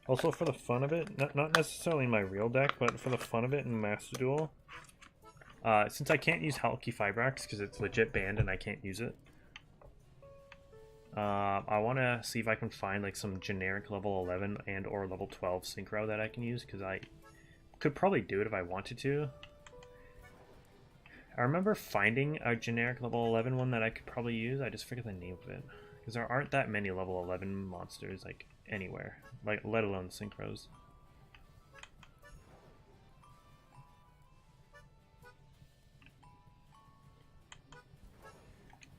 Also, for the fun of it, not necessarily in my real deck, but for the fun of it in Master Duel, since I can't use Halki Fibrax because it's legit banned and I can't use it, I want to see if I can find like some generic level 11 and or level 12 synchro that I can use, because I could probably do it if I wanted to. I remember finding a generic level 11 one that I could probably use. I just forget the name of it, because there aren't that many level 11 monsters like anywhere, like let alone synchros.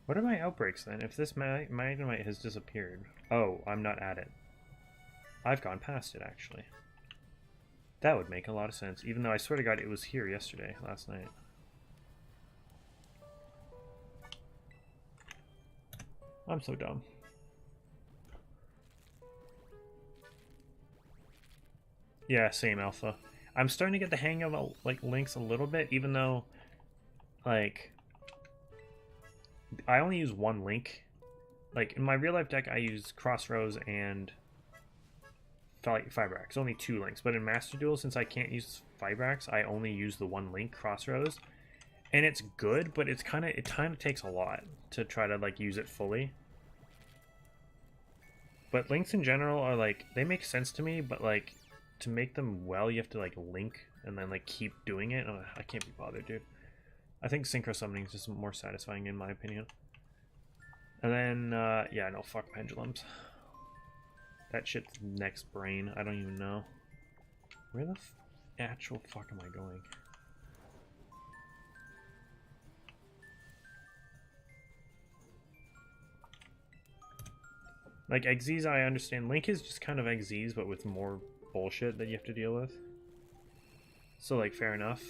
What are my outbreaks then? If this Magnemite has disappeared. Oh, I'm not at it. I've gone past it actually. That would make a lot of sense, even though I swear to God it was here yesterday, last night. I'm so dumb. Yeah, same Alpha. I'm starting to get the hang of like links a little bit, even though like I only use one link. Like in my real life deck I use Crossroads and Fibrax, only 2 links. But in Master Duel, since I can't use Fibrax, I only use the one link, Crossroads. And it's good, but it kind of takes a lot to try to like use it fully. But links in general are like, they make sense to me, but like to make them well, you have to like link and then like keep doing it. I can't be bothered, dude. I think synchro summoning is just more satisfying in my opinion. And then, yeah, no, fuck pendulums. That shit's next brain. I don't even know. Where the actual fuck am I going? Like, Xyz, I understand. Link is just kind of Xyz, but with more bullshit that you have to deal with. So, like, fair enough.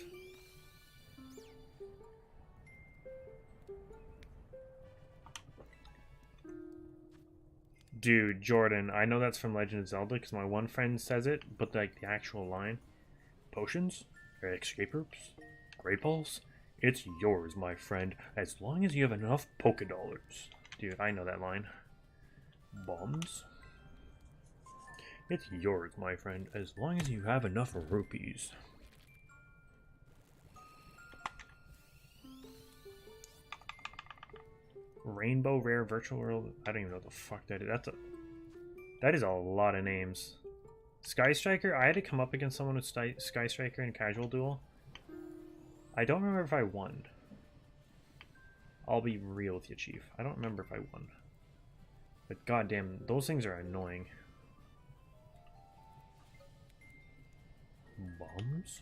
Dude, Jordan, I know that's from Legend of Zelda because my one friend says it, but like the actual line. Potions? Escape routes? Great balls? It's yours, my friend, as long as you have enough Poké Dollars. Dude, I know that line. Bombs? It's yours, my friend, as long as you have enough rupees. Rainbow Rare Virtual World. I don't even know what the fuck that is. That is a lot of names. Sky Striker. I had to come up against someone with Sky Striker in Casual Duel. I don't remember if I won. I'll be real with you, Chief. I don't remember if I won. But goddamn, those things are annoying. Bombs?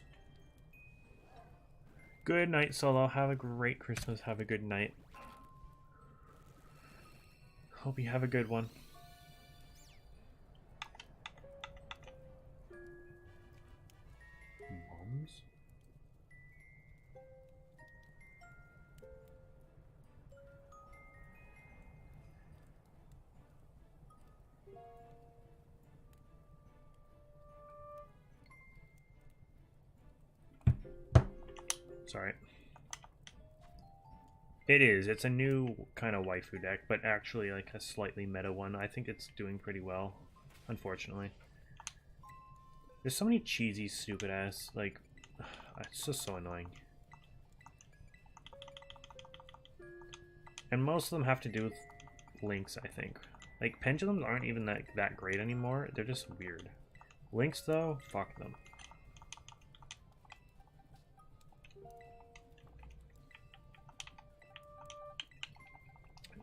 Good night, Solo. Have a great Christmas. Have a good night. Hope you have a good one. Bombs? Sorry. It is. It's a new kind of waifu deck, but actually like a slightly meta one. I think it's doing pretty well, unfortunately. There's so many cheesy, stupid ass, like, it's just so annoying. And most of them have to do with links, I think. Like, pendulums aren't even that great anymore. They're just weird. Lynx though, fuck them.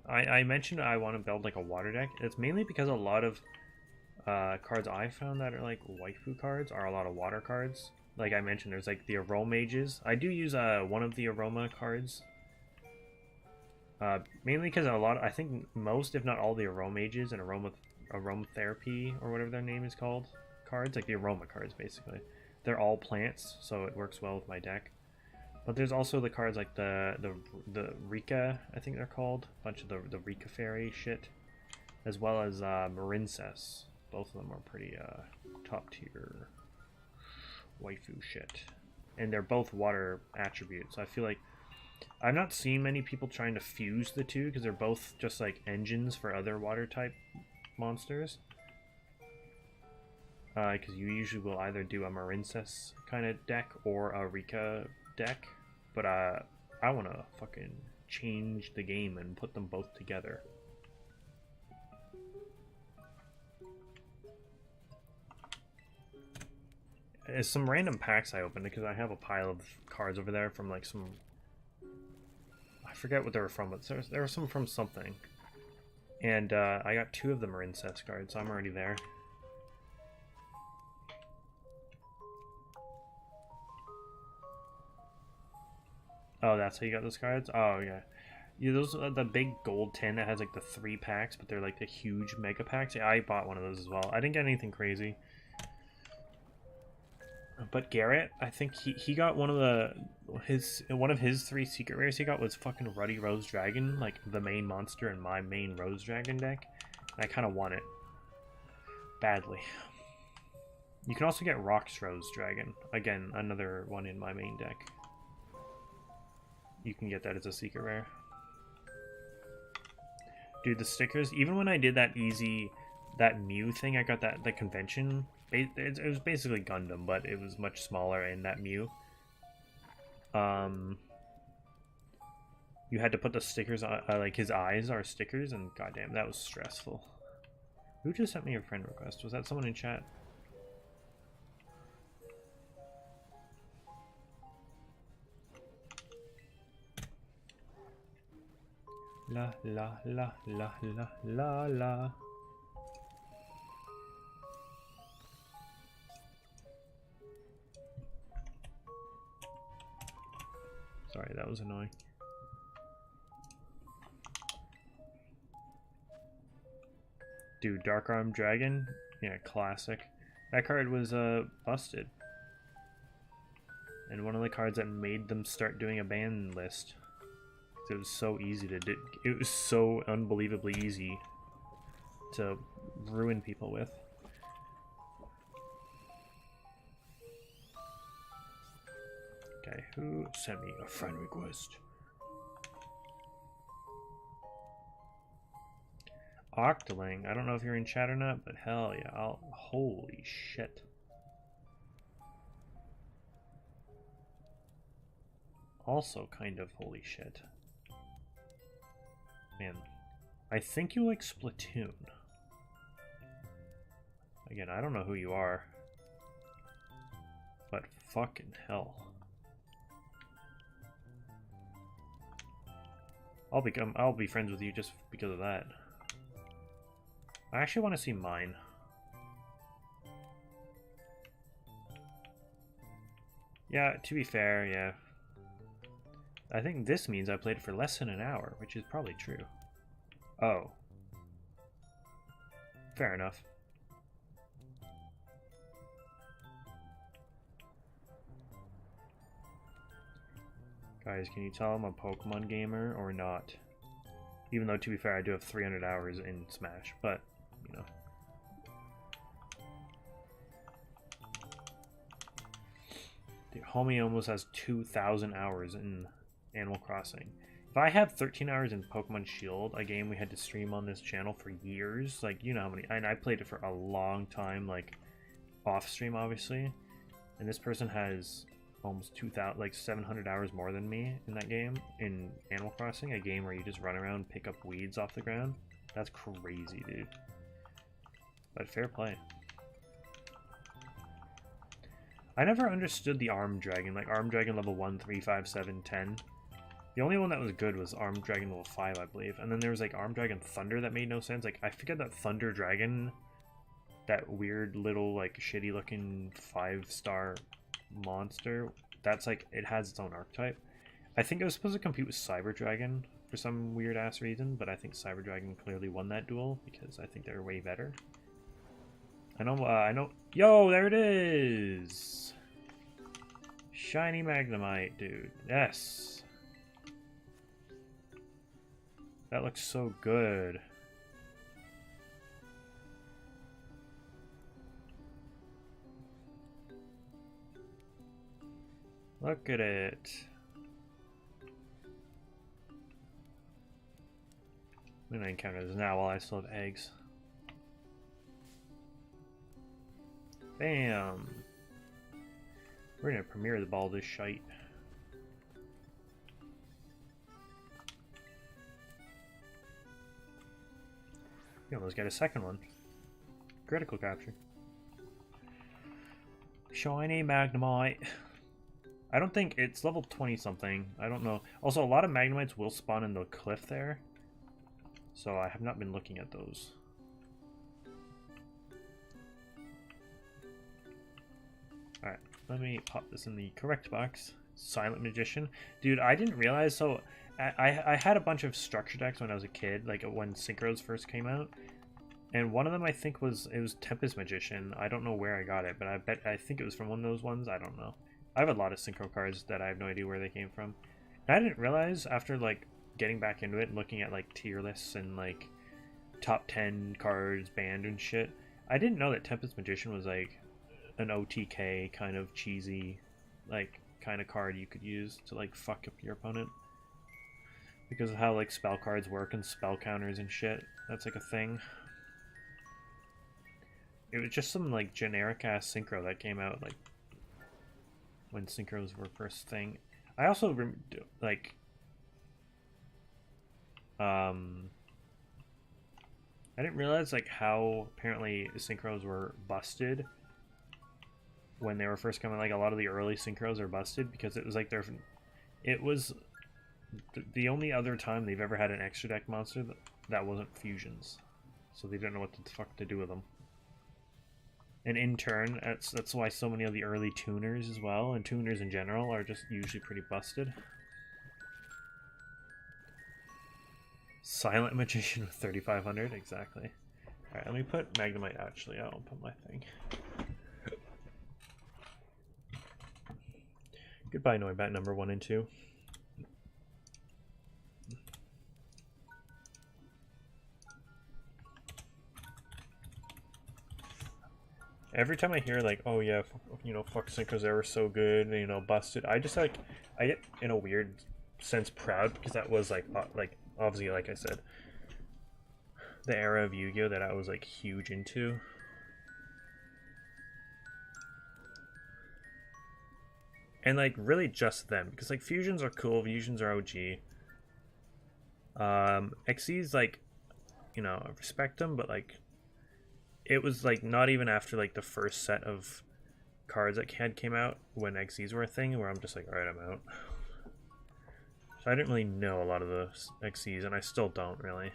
I mentioned I want to build like a water deck. It's mainly because a lot of cards I found that are like waifu cards are a lot of water cards. Like I mentioned, there's like the Aromages. I do use one of the Aroma cards. Mainly because I think most, if not all, the Aromages and Aromatherapy or whatever their name is called cards, like the Aroma cards basically, they're all plants, so it works well with my deck. But there's also the cards like the Rika, I think they're called, a bunch of the Rika Fairy shit, as well as Marincess. Both of them are pretty top tier waifu shit, and they're both water attributes. So I feel like I've not seen many people trying to fuse the two because they're both just like engines for other water type monsters. Because you usually will either do a Marincess kind of deck or a Rika deck, but I want to fucking change the game and put them both together. There's some random packs I opened because I have a pile of cards over there from like some, I forget what they were from, but there were some from something, and I got 2 of the Marincess cards, so I'm already there. Oh, that's how you got those cards? Oh, yeah. Those are the big gold tin that has like the 3 packs, but they're like the huge mega packs. Yeah, I bought one of those as well. I didn't get anything crazy. But Garrett, I think he got one of his 3 secret rares he got was fucking Ruddy Rose Dragon, like the main monster in my main Rose Dragon deck. And I kind of want it badly. You can also get Rox Rose Dragon, again another one in my main deck. You can get that as a secret rare. Dude, the stickers, even when I did that Mew thing, I got the convention. It was basically Gundam, but it was much smaller in that Mew. You had to put the stickers on, like his eyes are stickers, and goddamn, that was stressful. Who just sent me a friend request? Was that someone in chat? La la la la la la la. Sorry, that was annoying. Dude, Dark Arm Dragon? Yeah, classic. That card was busted. And one of the cards that made them start doing a ban list. It was so easy to do. It was so unbelievably easy to ruin people with. Okay, who sent me a friend request? Octoling. I don't know if you're in chat or not, but hell yeah. Holy shit. Also kind of holy shit. Man, I think you like Splatoon. Again, I don't know who you are, but fucking hell. I'll be friends with you just because of that. I actually want to see mine. Yeah, to be fair, yeah. I think this means I played it for less than an hour, which is probably true. Oh. Fair enough. Guys, can you tell I'm a Pokemon gamer or not? Even though, to be fair, I do have 300 hours in Smash, but, you know. Dude, homie almost has 2,000 hours in Animal Crossing. If I have 13 hours in Pokemon Shield, a game we had to stream on this channel for years, like, you know how many, and I played it for a long time, like, off stream, obviously, and this person has almost 2,000, like 700 hours more than me in that game, in Animal Crossing, a game where you just run around, pick up weeds off the ground. That's crazy, dude. But fair play. I never understood the Armed Dragon, like Armed Dragon level 1, 3, 5, 7, 10. The only one that was good was Armed Dragon level 5, I believe. And then there was like Armed Dragon Thunder that made no sense. Like, I forget that Thunder Dragon, that weird little, like, shitty looking 5-star monster, that's like, it has its own archetype. I think it was supposed to compete with Cyber Dragon for some weird ass reason, but I think Cyber Dragon clearly won that duel because I think they're way better. I know. Yo, there it is! Shiny Magnemite, dude. Yes! That looks so good. Look at it. I'm gonna encounter this now while I still have eggs. Bam! We're gonna premiere the ball this shite. You almost get a second one. Critical capture. Shiny Magnemite. I don't think it's level 20 something. I don't know. Also, a lot of Magnemites will spawn in the cliff there. So I have not been looking at those. Alright, let me pop this in the correct box. Silent Magician. Dude, I didn't realize, so I had a bunch of structure decks when I was a kid, like when Synchros first came out. And one of them I think was Tempest Magician. I don't know where I got it, but I think it was from one of those ones. I don't know. I have a lot of Synchro cards that I have no idea where they came from. And I didn't realize after like getting back into it and looking at like tier lists and like top 10 cards banned and shit, I didn't know that Tempest Magician was like an OTK kind of cheesy like kind of card you could use to like fuck up your opponent because of how like spell cards work and spell counters and shit. That's like a thing. It was just some like generic ass synchro that came out like when synchros were first thing. I also like I didn't realize like how apparently synchros were busted when they were first coming. Like a lot of the early synchros are busted because it was like it was the only other time they've ever had an extra deck monster that wasn't fusions, so they didn't know what the fuck to do with them. And in turn, that's why so many of the early tuners as well, and tuners in general, are just usually pretty busted. Silent Magician with 3,500, exactly. Alright, let me put Magnemite actually. I won't put my thing. Goodbye, Noibat number 1 and 2. Every time I hear like, oh yeah, you know, fuck synchros, they were so good, you know, busted, I just like, I get in a weird sense proud because that was like obviously, like I said, the era of Yu-Gi-Oh that I was like huge into. And like really just them, because like fusions are cool, fusions are OG. XZ's like, you know, I respect them, but like it was like not even after like the first set of cards that came out when XZs were a thing where I'm just like, alright, I'm out. So I didn't really know a lot of the XZs, and I still don't really.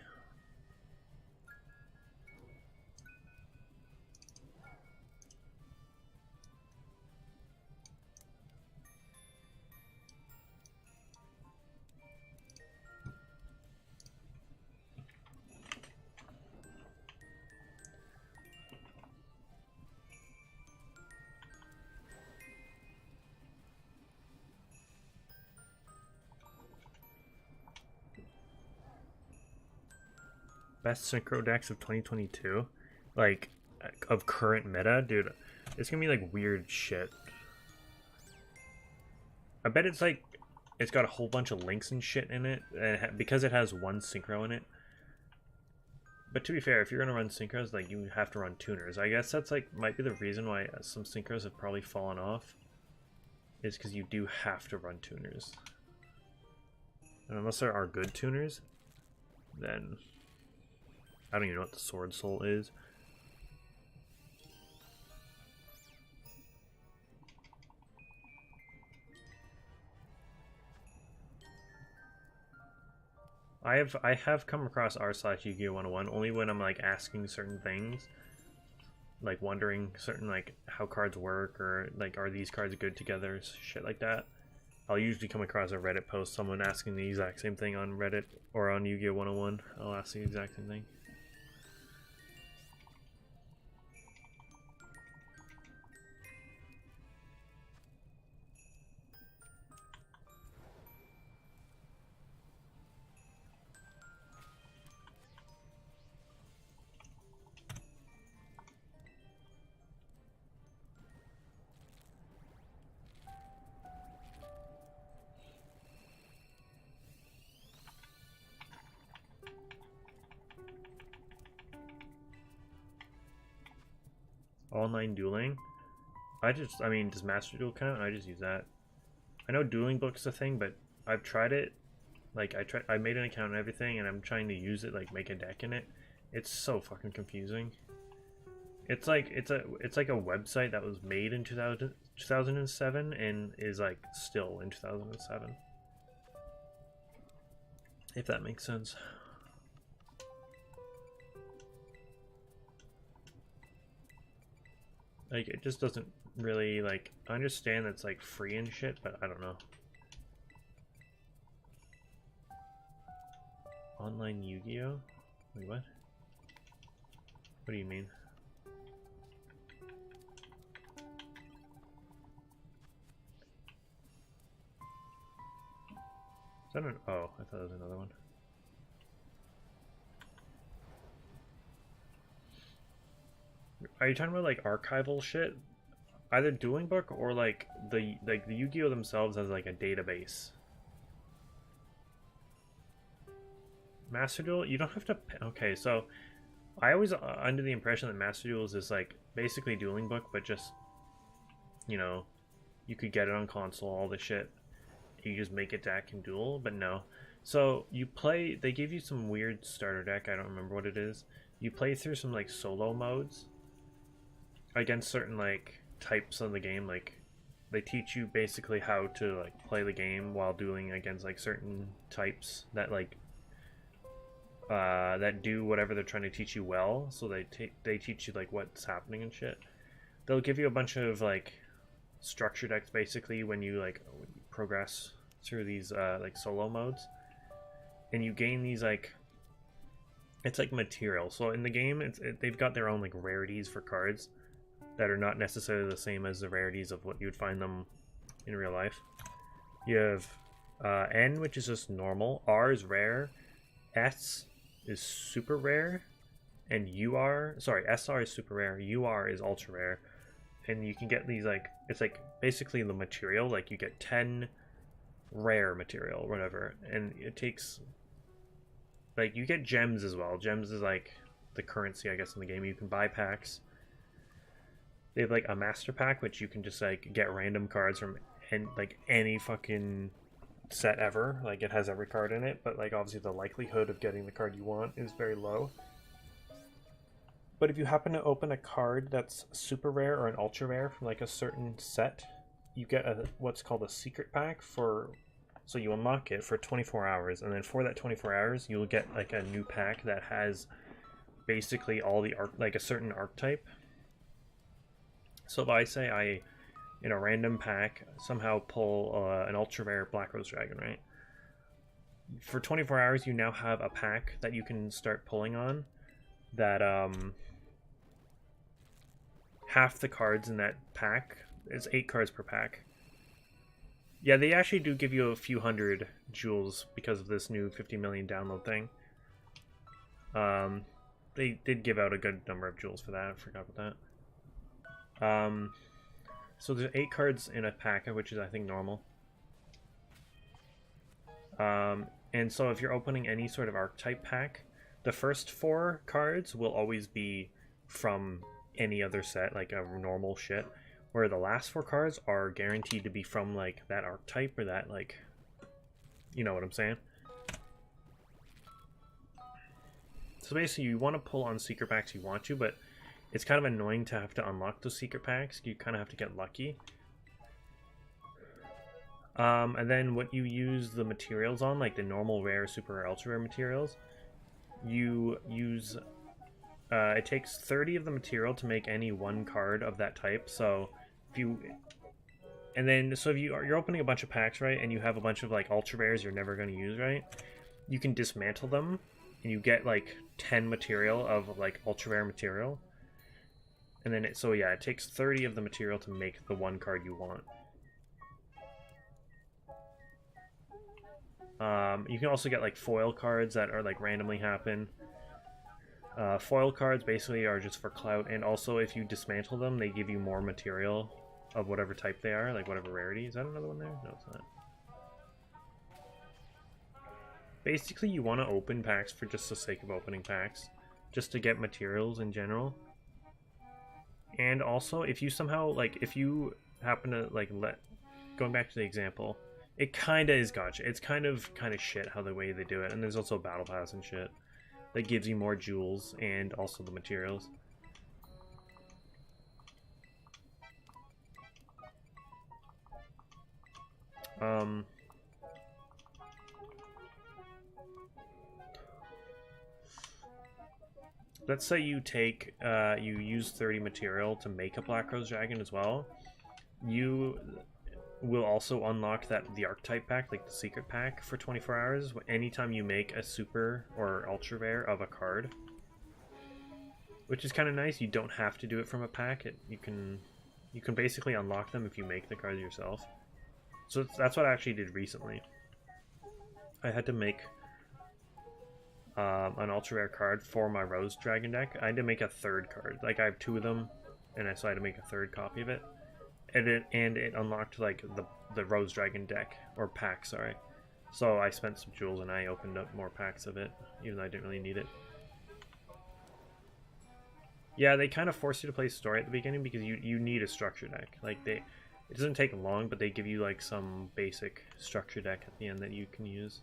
Best synchro decks of 2022, like of current meta, dude. It's gonna be like weird shit. I bet it's like it's got a whole bunch of links and shit in it, and because it has one synchro in it. But to be fair, if you're gonna run synchros, like you have to run tuners. I guess that's like might be the reason why some synchros have probably fallen off, is because you do have to run tuners. And unless there are good tuners, then I don't even know what the Sword Soul is. I have come across r/Yu-Gi-Oh 101 only when I'm like asking certain things, like wondering certain like how cards work or like are these cards good together, shit like that. I'll usually come across a Reddit post, someone asking the exact same thing on Reddit or on Yu-Gi-Oh 101. I'll ask the exact same thing. Online dueling. I mean, does Master Duel count? I just use that. I know Dueling Book's a thing, but I've tried it. Like, I made an account and everything, and I'm trying to use it, like, make a deck in it. It's so fucking confusing. It's like a website that was made in 2007 and is, like, still in 2007. If that makes sense. Like, it just doesn't really, like, I understand that's, like, free and shit, but I don't know. Online Yu-Gi-Oh? Wait, what? What do you mean? Is that an... Oh, I thought it was another one. Are you talking about like archival shit? Either Dueling Book or like the Yu-Gi-Oh themselves as like a database. Master Duel, you don't have to. Okay, so I was under the impression that Master Duels is like basically Dueling Book, but just, you know, you could get it on console, all the shit. You just make a deck and duel, but no. So you play. They give you some weird starter deck. I don't remember what it is. You play through some like solo modes against certain like types of the game. Like they teach you basically how to like play the game while dueling against like certain types that like that do whatever they're trying to teach you well. So they teach you like what's happening and shit. They'll give you a bunch of like structure decks basically when you like progress through these like solo modes, and you gain these like, it's like material. So in the game they've got their own like rarities for cards that are not necessarily the same as the rarities of what you'd find them in real life. You have N, which is just normal, R is rare, S is super rare, and SR is super rare, UR is ultra rare. And you can get these like, it's like basically the material, like you get 10 rare material or whatever, and it takes like, you get gems as well. Gems is like the currency I guess in the game. You can buy packs. They have like a master pack which you can just like get random cards from like any fucking set ever. Like it has every card in it, but like obviously the likelihood of getting the card you want is very low. But if you happen to open a card that's super rare or an ultra rare from like a certain set, you get what's called a secret pack so you unlock it for 24 hours, and then for that 24 hours you'll get like a new pack that has basically all the like a certain archetype. So if I say I, in a random pack, somehow pull an ultra rare Black Rose Dragon, right? For 24 hours you now have a pack that you can start pulling on that half the cards in that pack, it's 8 cards per pack. Yeah, they actually do give you a few hundred jewels because of this new 50 million download thing. They did give out a good number of jewels for that. I forgot about that. So there's 8 cards in a pack, which is I think normal. And so if you're opening any sort of archetype pack, the first 4 cards will always be from any other set, like a normal shit, where the last 4 cards are guaranteed to be from like that archetype or that, like, you know what I'm saying? So basically you want to pull on secret packs you want to, but it's kind of annoying to have to unlock those secret packs. You kind of have to get lucky. And then what you use the materials on, like the normal rare, super rare, ultra rare materials, you use it takes 30 of the material to make any one card of that type. So if you if you're opening a bunch of packs, right, and you have a bunch of like ultra rares you're never going to use, right, you can dismantle them and you get like 10 material of like ultra rare material. And then it takes 30 of the material to make the one card you want. You can also get like foil cards that are like randomly happen. Foil cards basically are just for clout, and also if you dismantle them, they give you more material of whatever type they are, like whatever rarity. Is that another one there? No, it's not. Basically, you want to open packs for just the sake of opening packs, just to get materials in general. And also, if you somehow, like, if you happen to, like, going back to the example, it kind of is gotcha. It's kind of shit how the way they do it, and there's also a battle pass and shit that gives you more jewels and also the materials. Let's say you take, you use 30 material to make a Black Rose Dragon as well. You will also unlock the archetype pack, like the secret pack, for 24 hours anytime you make a super or ultra rare of a card. Which is kind of nice. You don't have to do it from a pack. You can basically unlock them if you make the cards yourself. So that's what I actually did recently. I had to make an ultra rare card for my Rose Dragon deck. I had to make a third card. Like, I have 2 of them, and so I had to make a third copy of it. And it unlocked like the Rose Dragon deck, or pack, sorry. So I spent some jewels and I opened up more packs of it, even though I didn't really need it. Yeah, they kind of force you to play story at the beginning because you need a structure deck. Like, it doesn't take long, but they give you like some basic structure deck at the end that you can use.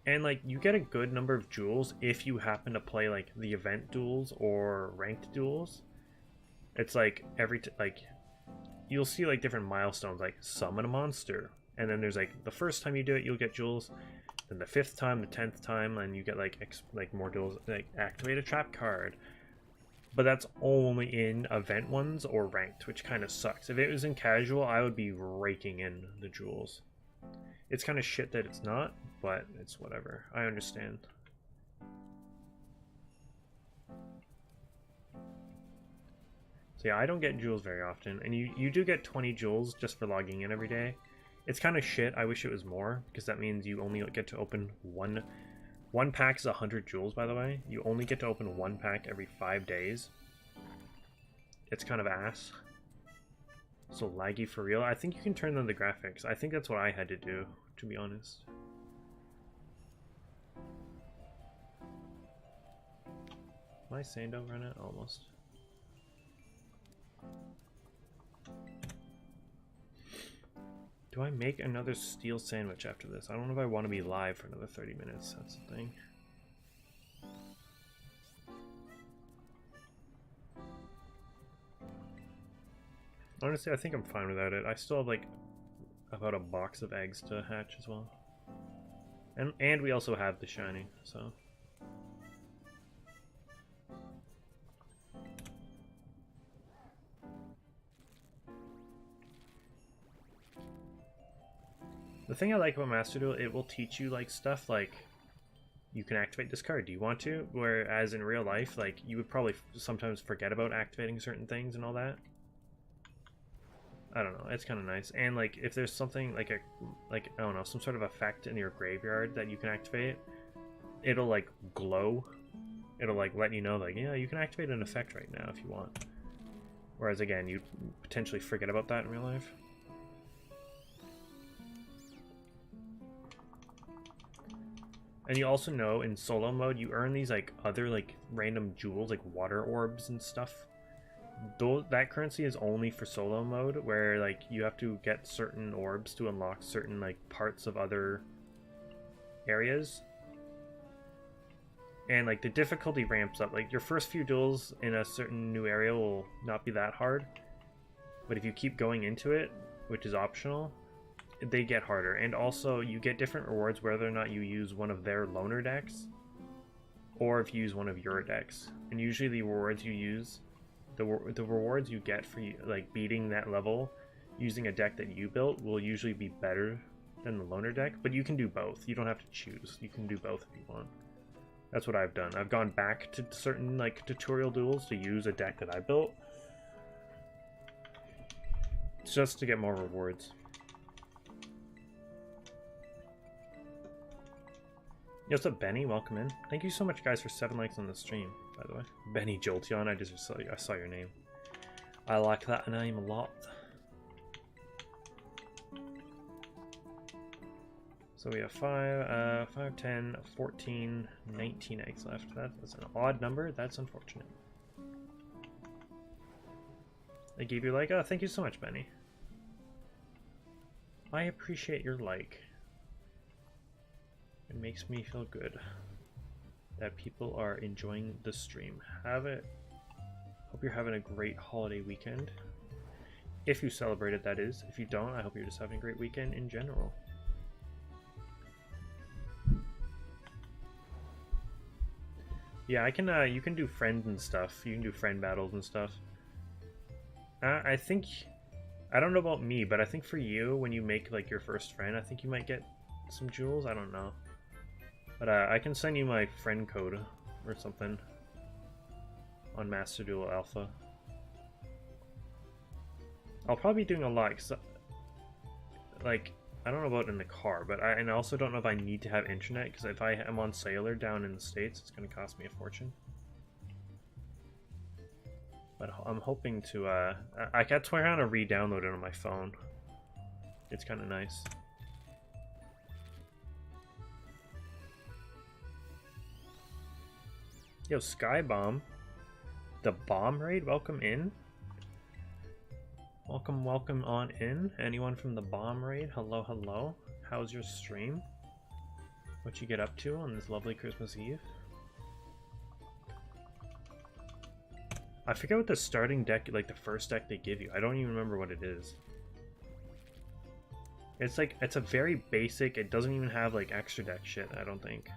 And like, you get a good number of jewels if you happen to play like the event duels or ranked duels. It's like you'll see like different milestones, like summon a monster, and then there's like the first time you do it you'll get jewels, then the 5th time, the 10th time, and you get like more jewels, like activate a trap card. But that's only in event ones or ranked, which kind of sucks. If it was in casual, I would be raking in the jewels. It's kind of shit that it's not, but it's whatever. I understand. So yeah, I don't get jewels very often, and you do get 20 jewels just for logging in every day. It's kind of shit. I wish it was more, because that means you only get to open one pack is 100 jewels, by the way. You only get to open 1 pack every 5 days. It's kind of ass. So laggy for real. I think you can turn on the graphics. I think that's what I had to do, to be honest. Am I sand over on it? Almost. Do I make another steel sandwich after this? I don't know if I want to be live for another 30 minutes. That's the thing. Honestly, I think I'm fine without it. I still have like about a box of eggs to hatch as well. And we also have the shiny, so. The thing I like about Master Duel, it will teach you like stuff like you can activate this card. Do you want to? Whereas in real life, like you would probably sometimes forget about activating certain things and all that. I don't know. It's kind of nice. And like if there's something like I don't know, some sort of effect in your graveyard that you can activate, it'll like glow. It'll like let you know like, yeah, you can activate an effect right now if you want. Whereas again, you potentially forget about that in real life. And you also know in solo mode you earn these like other like random jewels, like water orbs and stuff. That currency is only for solo mode, where like you have to get certain orbs to unlock certain like parts of other areas. And like the difficulty ramps up. Like your first few duels in a certain new area will not be that hard. But if you keep going into it, which is optional, they get harder. And also, you get different rewards whether or not you use one of their loner decks, or if you use one of your decks. And usually the rewards you use, the rewards you get for like beating that level using a deck that you built will usually be better than the loner deck, but you can do both. You don't have to choose. You can do both if you want. That's what I've done. I've gone back to certain like tutorial duels to use a deck that I built just to get more rewards. Yo, what's up, Benny? Welcome in. Thank you so much, guys, for 7 likes on the stream, by the way. Benny Jolteon, I saw your name. I like that name a lot. So we have 5, 10, 14, 19 eggs left. That's an odd number. That's unfortunate. I gave you like, oh, thank you so much, Benny. I appreciate your like. It makes me feel good that people are enjoying the stream. Hope you're having a great holiday weekend. If you celebrated, that is. If you don't, I hope you're just having a great weekend in general. Yeah, I can. You can do friends and stuff. You can do friend battles and stuff. I think, I don't know about me, but I think for you, when you make like your first friend, I think you might get some jewels. I don't know, but I can send you my friend code or something on Master Duel Alpha. I'll probably be doing a lot, cause like I don't know about in the car, but I also don't know if I need to have internet, because if I am on cellular down in the States, it's going to cost me a fortune. But I'm hoping to, I got to kind of re-download it on my phone. It's kind of nice. Yo, Skybomb, the bomb raid, welcome in. Welcome on in. Anyone from the bomb raid? Hello, hello. How's your stream? What you get up to on this lovely Christmas Eve? I forget what the starting deck, like the first deck they give you. I don't even remember what it is. It's like, it's a very basic, it doesn't even have like extra deck shit, I don't think.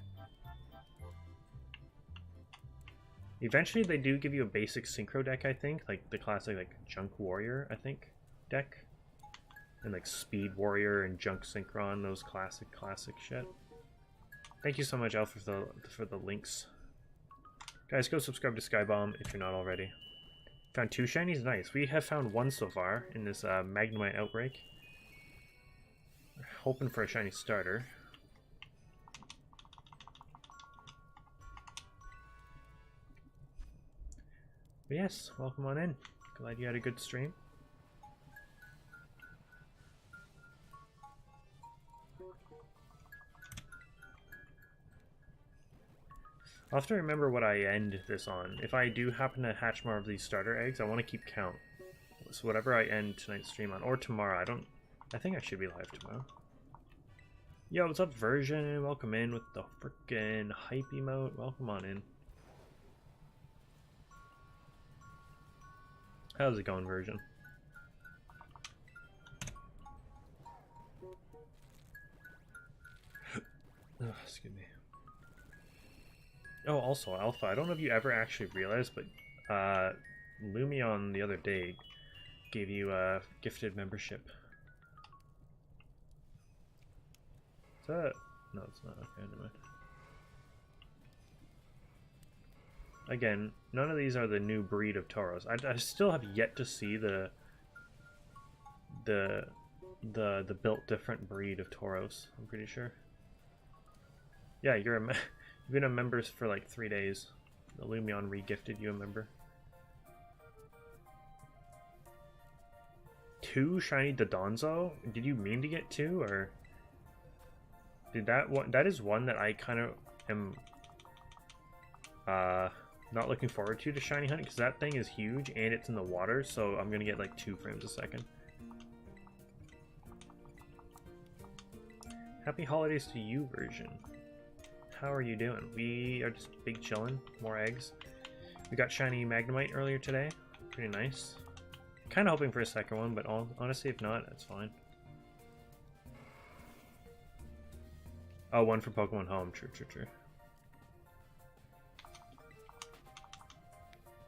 Eventually they do give you a basic synchro deck, I think, like the classic like Junk Warrior, I think, deck. And like Speed Warrior and Junk Synchron, those classic shit. Thank you so much, Alpha, for the links. Guys, go subscribe to Skybomb if you're not already. Found 2 shinies? Nice. We have found 1 so far in this Magnemite outbreak. We're hoping for a shiny starter. But yes, welcome on in. Glad you had a good stream. I'll have to remember what I end this on. If I do happen to hatch more of these starter eggs, I want to keep count. So whatever I end tonight's stream on, or tomorrow, I think I should be live tomorrow. Yo, what's up, Virsian? Welcome in with the frickin' hype emote. Welcome on in. How's it going, Virsian? Oh, excuse me. Oh, also, Alpha, I don't know if you ever actually realized, but Lumeon the other day gave you a gifted membership. Is that... No, it's not. Okay, never mind. Again, none of these are the new breed of Tauros. I still have yet to see the built different breed of Tauros, I'm pretty sure. Yeah, you're you've been a member for like 3 days. The Lumeon re-gifted you a member. 2 shiny Dodonzo? Did you mean to get 2, or did that one? That is one that I kind of am not looking forward to shiny hunt, because that thing is huge and it's in the water, so I'm gonna get like 2 frames a second. Happy holidays to you, Virsian. How are you doing? We are just big chillin', more eggs. We got shiny Magnemite earlier today, pretty nice. Kind of hoping for a second one, but honestly, if not, that's fine. Oh, one for Pokemon Home. True.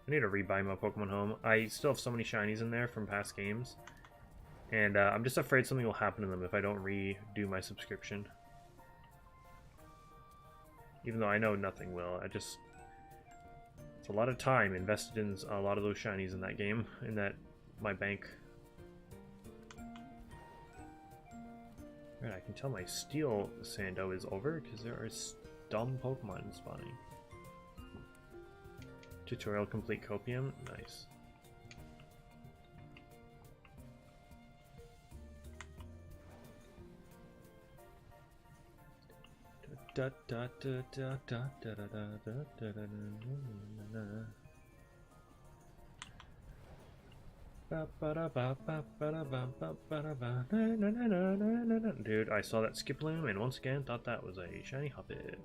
I need to rebuy my Pokemon Home. I still have so many shinies in there from past games. And I'm just afraid something will happen to them if I don't redo my subscription. Even though I know nothing will. It's a lot of time invested in a lot of those shinies in that game. My bank. Right, I can tell my Steel Sando is over because there are dumb Pokemon spawning. Tutorial complete Copium. Nice. Dude, I saw that Skiploom and once again thought that was a shiny Hoppip.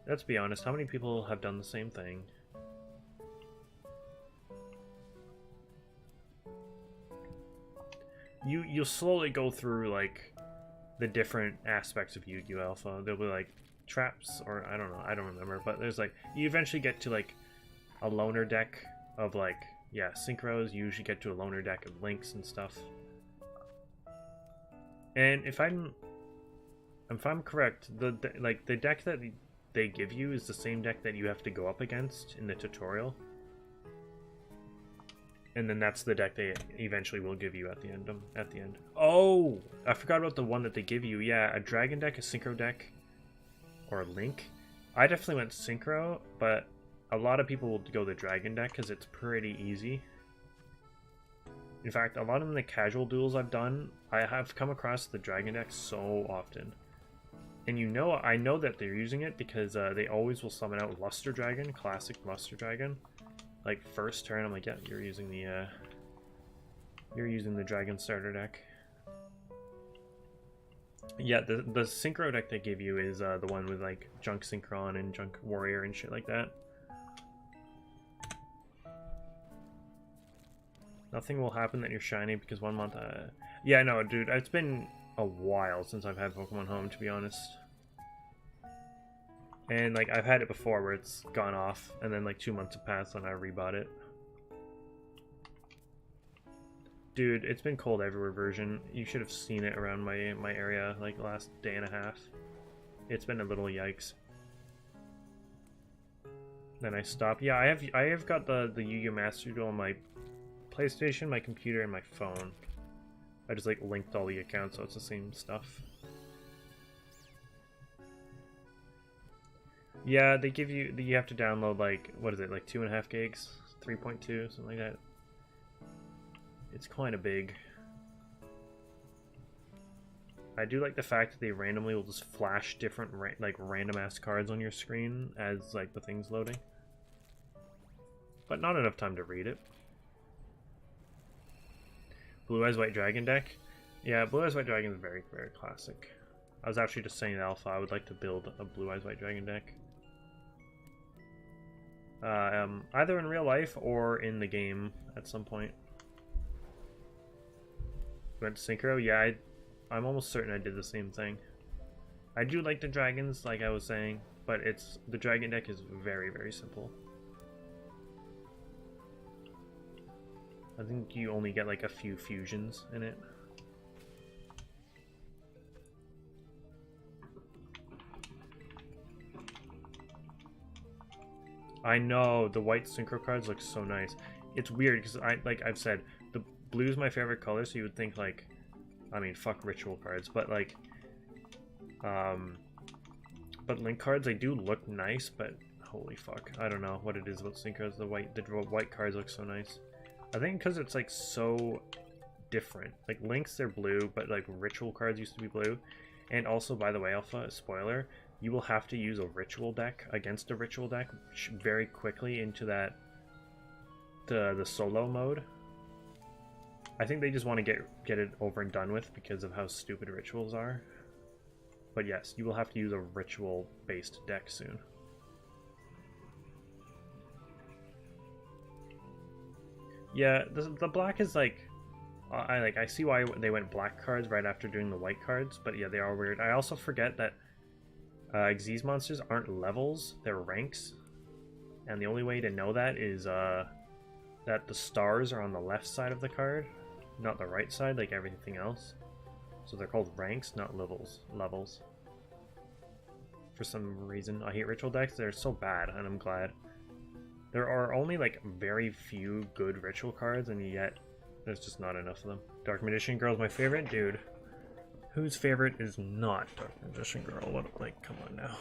Let's be honest, how many people have done the same thing? You'll slowly go through like the different aspects of Yu-Gi-Oh! Alpha. There'll be like traps, or I don't know, I don't remember, but there's like, you eventually get to like a loner deck of like, yeah, synchros. You usually get to a loner deck of links and stuff. And if I'm correct, the deck that they give you is the same deck that you have to go up against in the tutorial. And then that's the deck they eventually will give you at the end. Oh, I forgot about the one that they give you. Yeah, a dragon deck, a synchro deck, or a link. I definitely went synchro, but a lot of people will go the dragon deck because it's pretty easy. In fact, a lot of the casual duels I've done, I have come across the dragon deck so often. And I know that they're using it because they always will summon out Luster Dragon, classic Luster Dragon. Like first turn, I'm like, yeah, you're using the Dragon starter deck. Yeah, the synchro deck they give you is the one with like Junk Synchron and Junk Warrior and shit like that. Nothing will happen that you're shiny because 1 month. Yeah, no, dude, it's been a while since I've had Pokemon Home, to be honest. And like I've had it before where it's gone off, and then like 2 months have passed and I rebought it. Dude, it's been cold everywhere, Virsian. You should have seen it around my area like the last day and a half. It's been a little yikes. Then I stopped. Yeah, I have got the Yu-Gi-Oh! Master Duel on my PlayStation, my computer, and my phone. I just like linked all the accounts so it's the same stuff. Yeah, they give you have to download like, what is it, like 2.5 gigs, 3.2, something like that. It's kind of big. I do like the fact that they randomly will just flash different like random ass cards on your screen as like the thing's loading, but not enough time to read it. Blue Eyes White Dragon deck. Yeah, Blue Eyes White Dragon is very, very classic. I was actually just saying to Alpha I would like to build a Blue Eyes White Dragon deck. Either in real life or in the game at some point. Went to Synchro? Yeah, I'm almost certain I did the same thing. I do like the dragons, like I was saying, but the dragon deck is very, very simple. I think you only get like a few fusions in it. I know, the white synchro cards look so nice. It's weird because like I've said, the blue's my favorite color, so you would think like, I mean, fuck ritual cards, but like, but link cards, they do look nice, but holy fuck, I don't know what it is about synchros. The white cards look so nice. I think because it's like so different. Like links, they're blue, but like ritual cards used to be blue. And also, by the way, Alpha, spoiler, you will have to use a ritual deck against a ritual deck very quickly into the solo mode. I think they just want to get it over and done with because of how stupid rituals are. But yes, you will have to use a ritual-based deck soon. Yeah, the black is like, I see why they went black cards right after doing the white cards, but yeah, they are weird. I also forget that Xyz monsters aren't levels, they're ranks. And the only way to know that is that the stars are on the left side of the card, not the right side like everything else. So they're called ranks, not levels. For some reason, I hate ritual decks. They're so bad, and I'm glad. There are only like very few good ritual cards, and yet there's just not enough of them. Dark Magician Girl is my favorite, dude. Whose favorite is not Dark Magician Girl? What, like, come on now.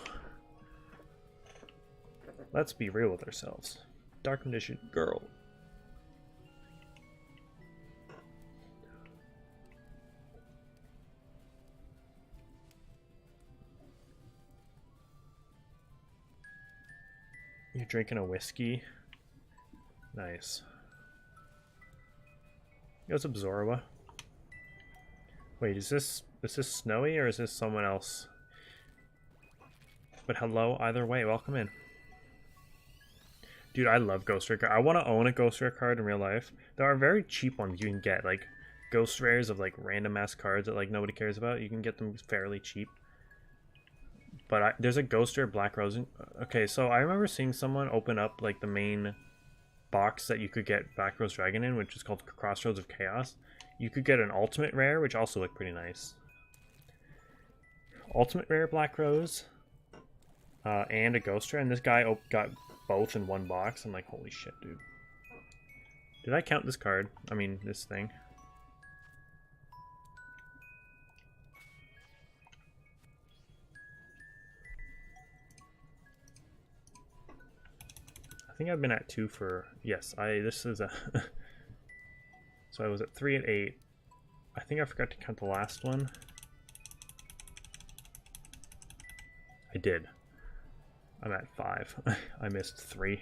Let's be real with ourselves. Dark Magician Girl. You're drinking a whiskey? Nice. What's up, Zorua? Wait, is this Snowy or is this someone else? But hello, either way, welcome in. Dude, I love Ghost Rare. I want to own a Ghost Rare card in real life. There are very cheap ones you can get, like Ghost Rares of like random ass cards that like nobody cares about. You can get them fairly cheap. But there's a Ghost Rare Black Rose. Okay, so I remember seeing someone open up like the main box that you could get Black Rose Dragon in, which is called Crossroads of Chaos. You could get an Ultimate Rare, which also looked pretty nice. Ultimate Rare Black Rose, and a Ghost Rare, and this guy got both in one box. I'm like, holy shit, dude. Did I count this card? I mean, this thing. I think I've been at 2 for, yes, this is a, so I was at 3 and 8. I think I forgot to count the last one. I did. I'm at 5. I missed 3.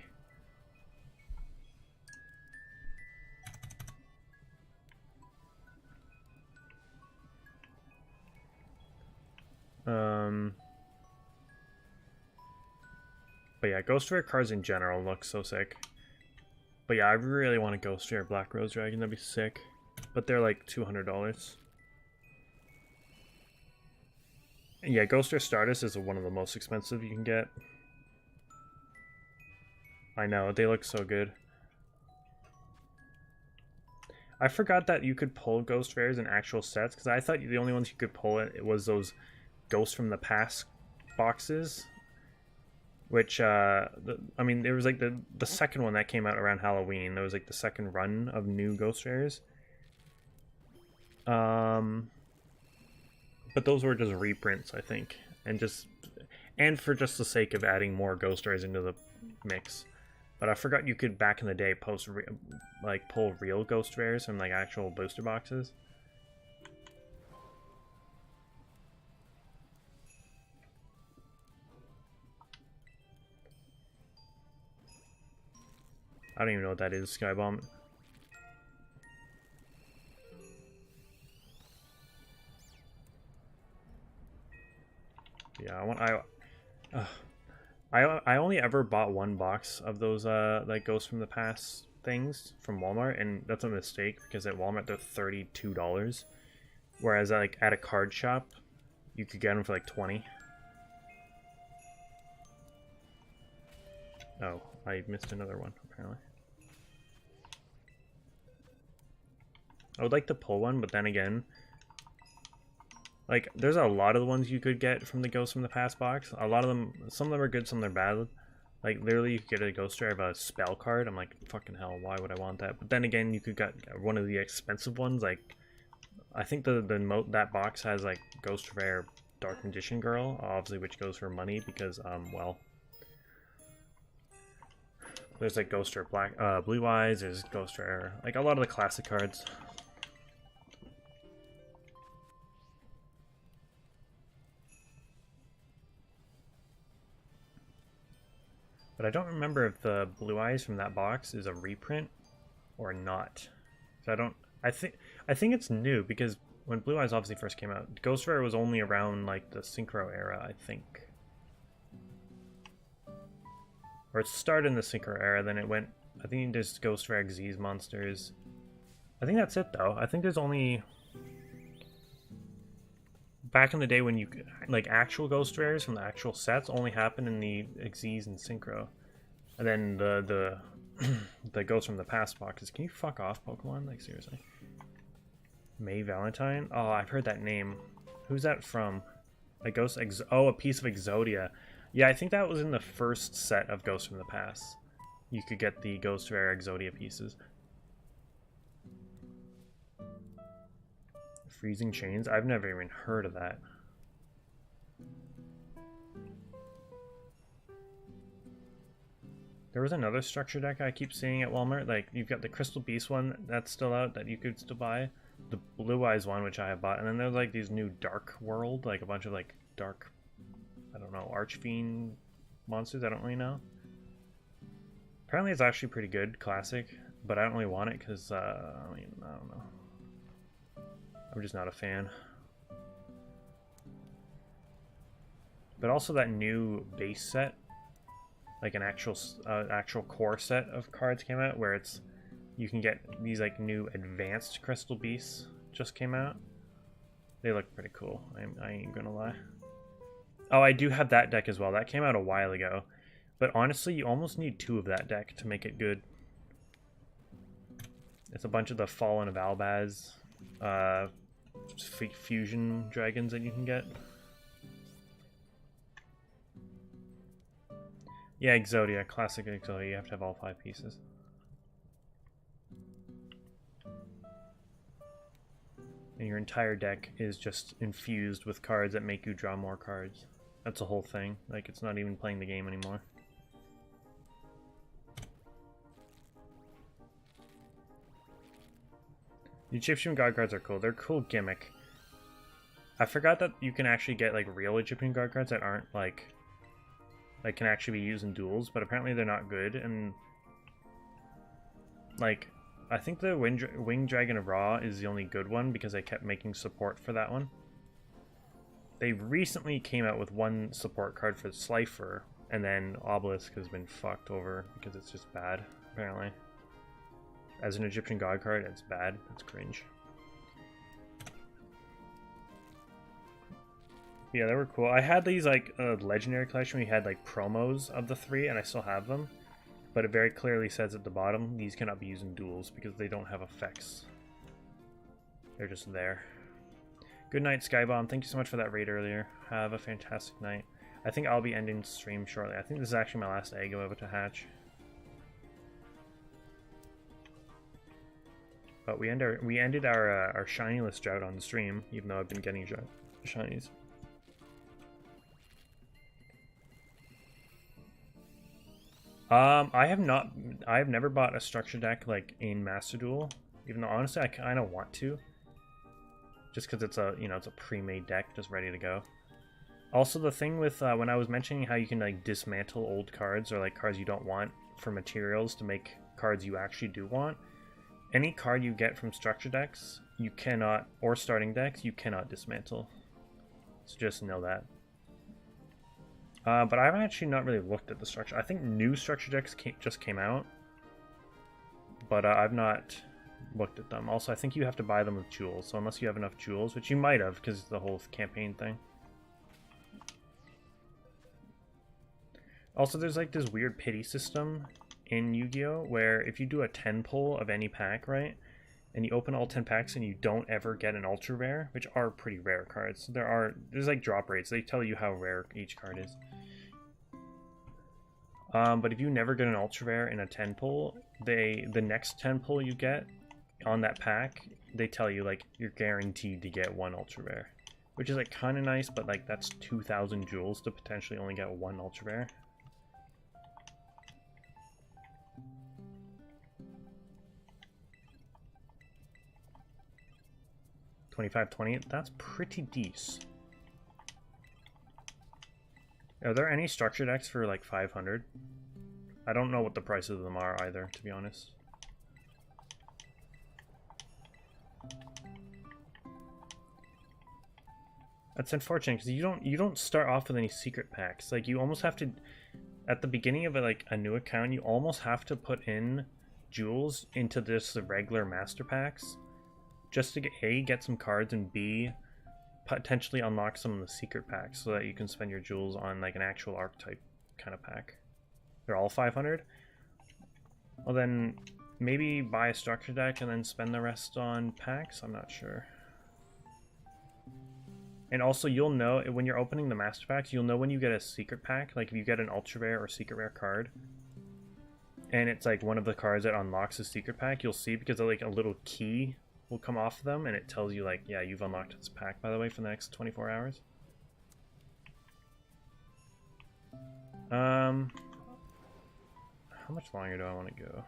But yeah, Ghost Rare cards in general look so sick. But yeah, I really want a Ghost Rare Black Rose Dragon. That'd be sick. But they're like $200. And yeah, Ghost Rare Stardust is one of the most expensive you can get. I know, they look so good. I forgot that you could pull Ghost Rares in actual sets, because I thought the only ones you could pull it was those Ghosts from the Past boxes. Which, I mean, there was like the second one that came out around Halloween. There was like the second run of new Ghost Rares. But those were just reprints, I think. And for just the sake of adding more Ghost Rares into the mix. But I forgot you could, back in the day, pull real Ghost Rares from like actual booster boxes. I don't even know what that is, Skybomb. Yeah, I only ever bought one box of those like Ghosts from the Past things from Walmart, and that's a mistake because at Walmart they're $32, whereas like at a card shop you could get them for like 20. Oh, I missed another one apparently. I would like to pull one, but then again, like, there's a lot of the ones you could get from the Ghosts from the Past box. A lot of them, some of them are good, some of them are bad. Like, literally, you could get a Ghost Rare of a spell card. I'm like, fucking hell, why would I want that? But then again, you could get one of the expensive ones. Like, I think that box has, like, Ghost Rare Dark Magician Girl, obviously, which goes for money because, well, there's, like, Ghost Rare Blue Eyes, there's Ghost Rare, like, a lot of the classic cards. But I don't remember if the Blue Eyes from that box is a reprint or not. So I think it's new because when Blue Eyes obviously first came out, Ghost Rare was only around like the Synchro era, I think. Or it started in the Synchro era, then it went, I I think there's Ghost Rare Xyz monsters. I think that's it though. I think there's only... Back in the day when you... Like actual Ghost Rares from the actual sets only happen in the Xyz and Synchro. And then the Ghost from the Past boxes. Can you fuck off, Pokemon? Like seriously. May Valentine? Oh, I've heard that name. Who's that from? A Ghost oh, a piece of Exodia. Yeah, I think that was in the first set of Ghosts from the Past. You could get the Ghost Rare Exodia pieces. Freezing Chains? I've never even heard of that. There was another structure deck I keep seeing at Walmart. Like, you've got the Crystal Beast one that's still out that you could still buy. The Blue Eyes one, which I have bought. And then there's like these new Dark World, like a bunch of like dark, I don't know, Archfiend monsters. I don't really know. Apparently it's actually pretty good, classic. But I don't really want it because, I mean, I don't know. I'm just not a fan. But also that new base set, like an actual core set of cards came out where it's you can get these like new advanced Crystal Beasts just came out. They look pretty cool. I ain't gonna lie. Oh, I do have that deck as well. That came out a while ago. But honestly, you almost need 2 of that deck to make it good. It's a bunch of the Fallen of Albaz fusion dragons that you can get. Yeah, Exodia, classic Exodia. You have to have all 5 pieces. And your entire deck is just infused with cards that make you draw more cards. That's the whole thing. Like, it's not even playing the game anymore. The Egyptian God cards are cool. They're a cool gimmick. I forgot that you can actually get like real Egyptian God cards that aren't like can actually be used in duels, but apparently they're not good. And like, I think the Winged Dragon of Ra is the only good one because I kept making support for that one. They recently came out with one support card for Slifer, and then Obelisk has been fucked over because it's just bad, apparently. As an Egyptian God card, it's bad. It's cringe. Yeah, they were cool. I had these like legendary collection where you had like promos of the 3, and I still have them. But it very clearly says at the bottom, these cannot be used in duels because they don't have effects. They're just there. Good night, Skybomb. Thank you so much for that raid earlier. Have a fantastic night. I think I'll be ending stream shortly. I think this is actually my last egg I'm about to hatch. But we ended our shinyless drought on the stream, even though I've been getting shinies. I have never bought a structure deck like in Master Duel, even though honestly I kind of want to. Just because it's a, it's a pre-made deck just ready to go. Also, the thing with when I was mentioning how you can like dismantle old cards or like cards you don't want for materials to make cards you actually do want. Any card you get from structure decks, you cannot, or starting decks, you cannot dismantle. So just know that. But I've actually not really looked at the structure. I think new structure decks just came out, but I've not looked at them. Also, I think you have to buy them with jewels. So unless you have enough jewels, which you might have because it's the whole campaign thing. Also, there's like this weird pity system in Yu-Gi-Oh! Where if you do a 10 pull of any pack, right, and you open all 10 packs and you don't ever get an ultra rare, which are pretty rare cards. There's like drop rates. They tell you how rare each card is. But if you never get an ultra rare in a 10 pull, the next 10 pull you get on that pack, they tell you like you're guaranteed to get 1 ultra rare, which is like kind of nice, but like that's 2,000 jewels to potentially only get 1 ultra rare. $25.20. That's pretty decent. Are there any structure decks for like 500? I don't know what the prices of them are either, to be honest. That's unfortunate because you don't start off with any secret packs. Like you almost have to. at the beginning of a new account, you almost have to put in jewels into just the regular master packs, just to get some cards, and B, potentially unlock some of the secret packs so that you can spend your jewels on like an actual archetype kind of pack. They're all 500. Well, then maybe buy a structure deck and then spend the rest on packs. I'm not sure. And also, you'll know when you're opening the master packs, you'll know when you get a secret pack. Like if you get an ultra rare or secret rare card, and it's like one of the cards that unlocks the secret pack, you'll see, because like a little key will come off of them, and it tells you like, yeah, you've unlocked this pack, by the way, for the next 24 hours. How much longer do I want to go?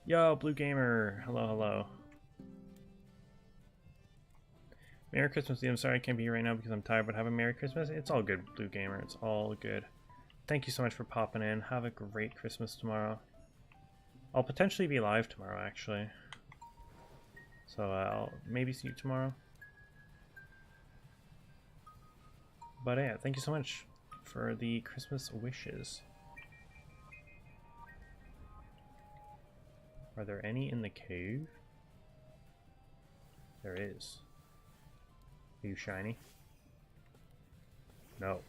Yo, Blue Gamer, hello, hello. Merry Christmas, I'm sorry I can't be here right now because I'm tired, but have a Merry Christmas. It's all good, Blue Gamer, it's all good. Thank you so much for popping in. Have a great Christmas tomorrow. I'll potentially be live tomorrow, actually. So I'll maybe see you tomorrow. But yeah, thank you so much for the Christmas wishes. Are there any in the cave? There is. Are you shiny? No.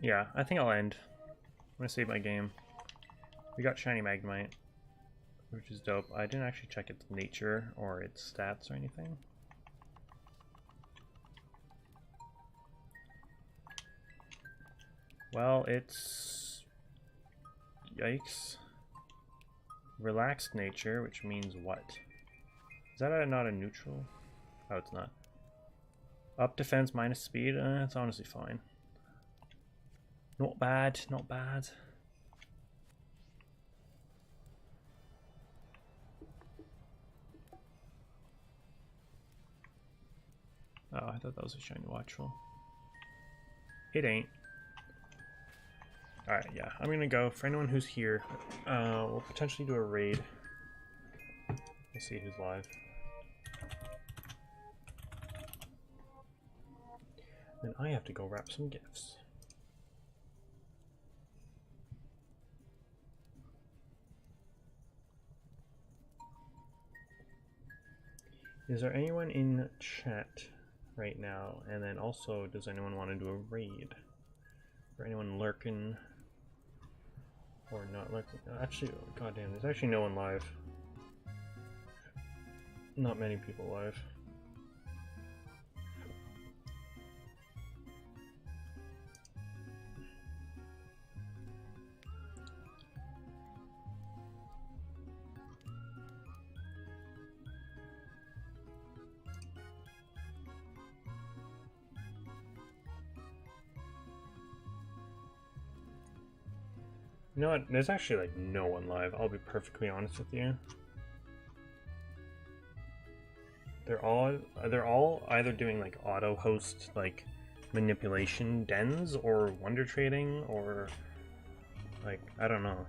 Yeah, I think I'll end. I'm gonna save my game. We got shiny Magnemite, which is dope. I didn't actually check its nature or its stats or anything. Well, it's... yikes. Relaxed nature, which means what? Is that not a neutral? Oh, it's not. Up defense minus speed? It's honestly fine. Not bad, not bad. Oh, I thought that was a shiny watchful. It ain't. Alright, yeah, I'm gonna go. For anyone who's here, we'll potentially do a raid. Let's see who's live. Then I have to go wrap some gifts. Is there anyone in chat right now? And then also, does anyone want to do a raid? Or anyone lurking? Or not lurking? Actually, goddamn, there's actually no one live. Not many people live. You know what? There's actually like no one live. I'll be perfectly honest with you. They're all either doing like auto host like manipulation dens or wonder trading or like I don't know.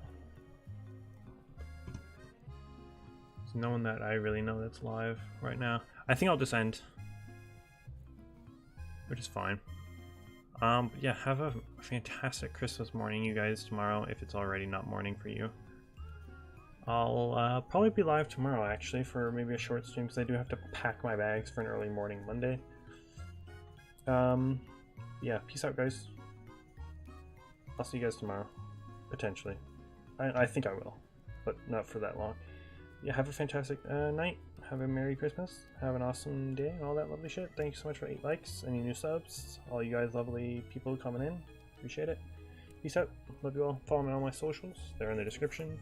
There's no one that I really know that's live right now. I think I'll just end, which is fine. But yeah, have a fantastic Christmas morning, you guys, tomorrow, if it's already not morning for you. I'll probably be live tomorrow, actually, for maybe a short stream, because I do have to pack my bags for an early morning Monday. Yeah, peace out, guys. I'll see you guys tomorrow, potentially. I think I will, but not for that long. Yeah, have a fantastic night. Have a Merry Christmas. Have an awesome day and all that lovely shit. Thank you so much for 8 likes, any new subs, all you guys lovely people coming in. Appreciate it. Peace out. Love you all. Follow me on all my socials. They're in the description.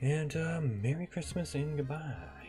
And Merry Christmas and goodbye.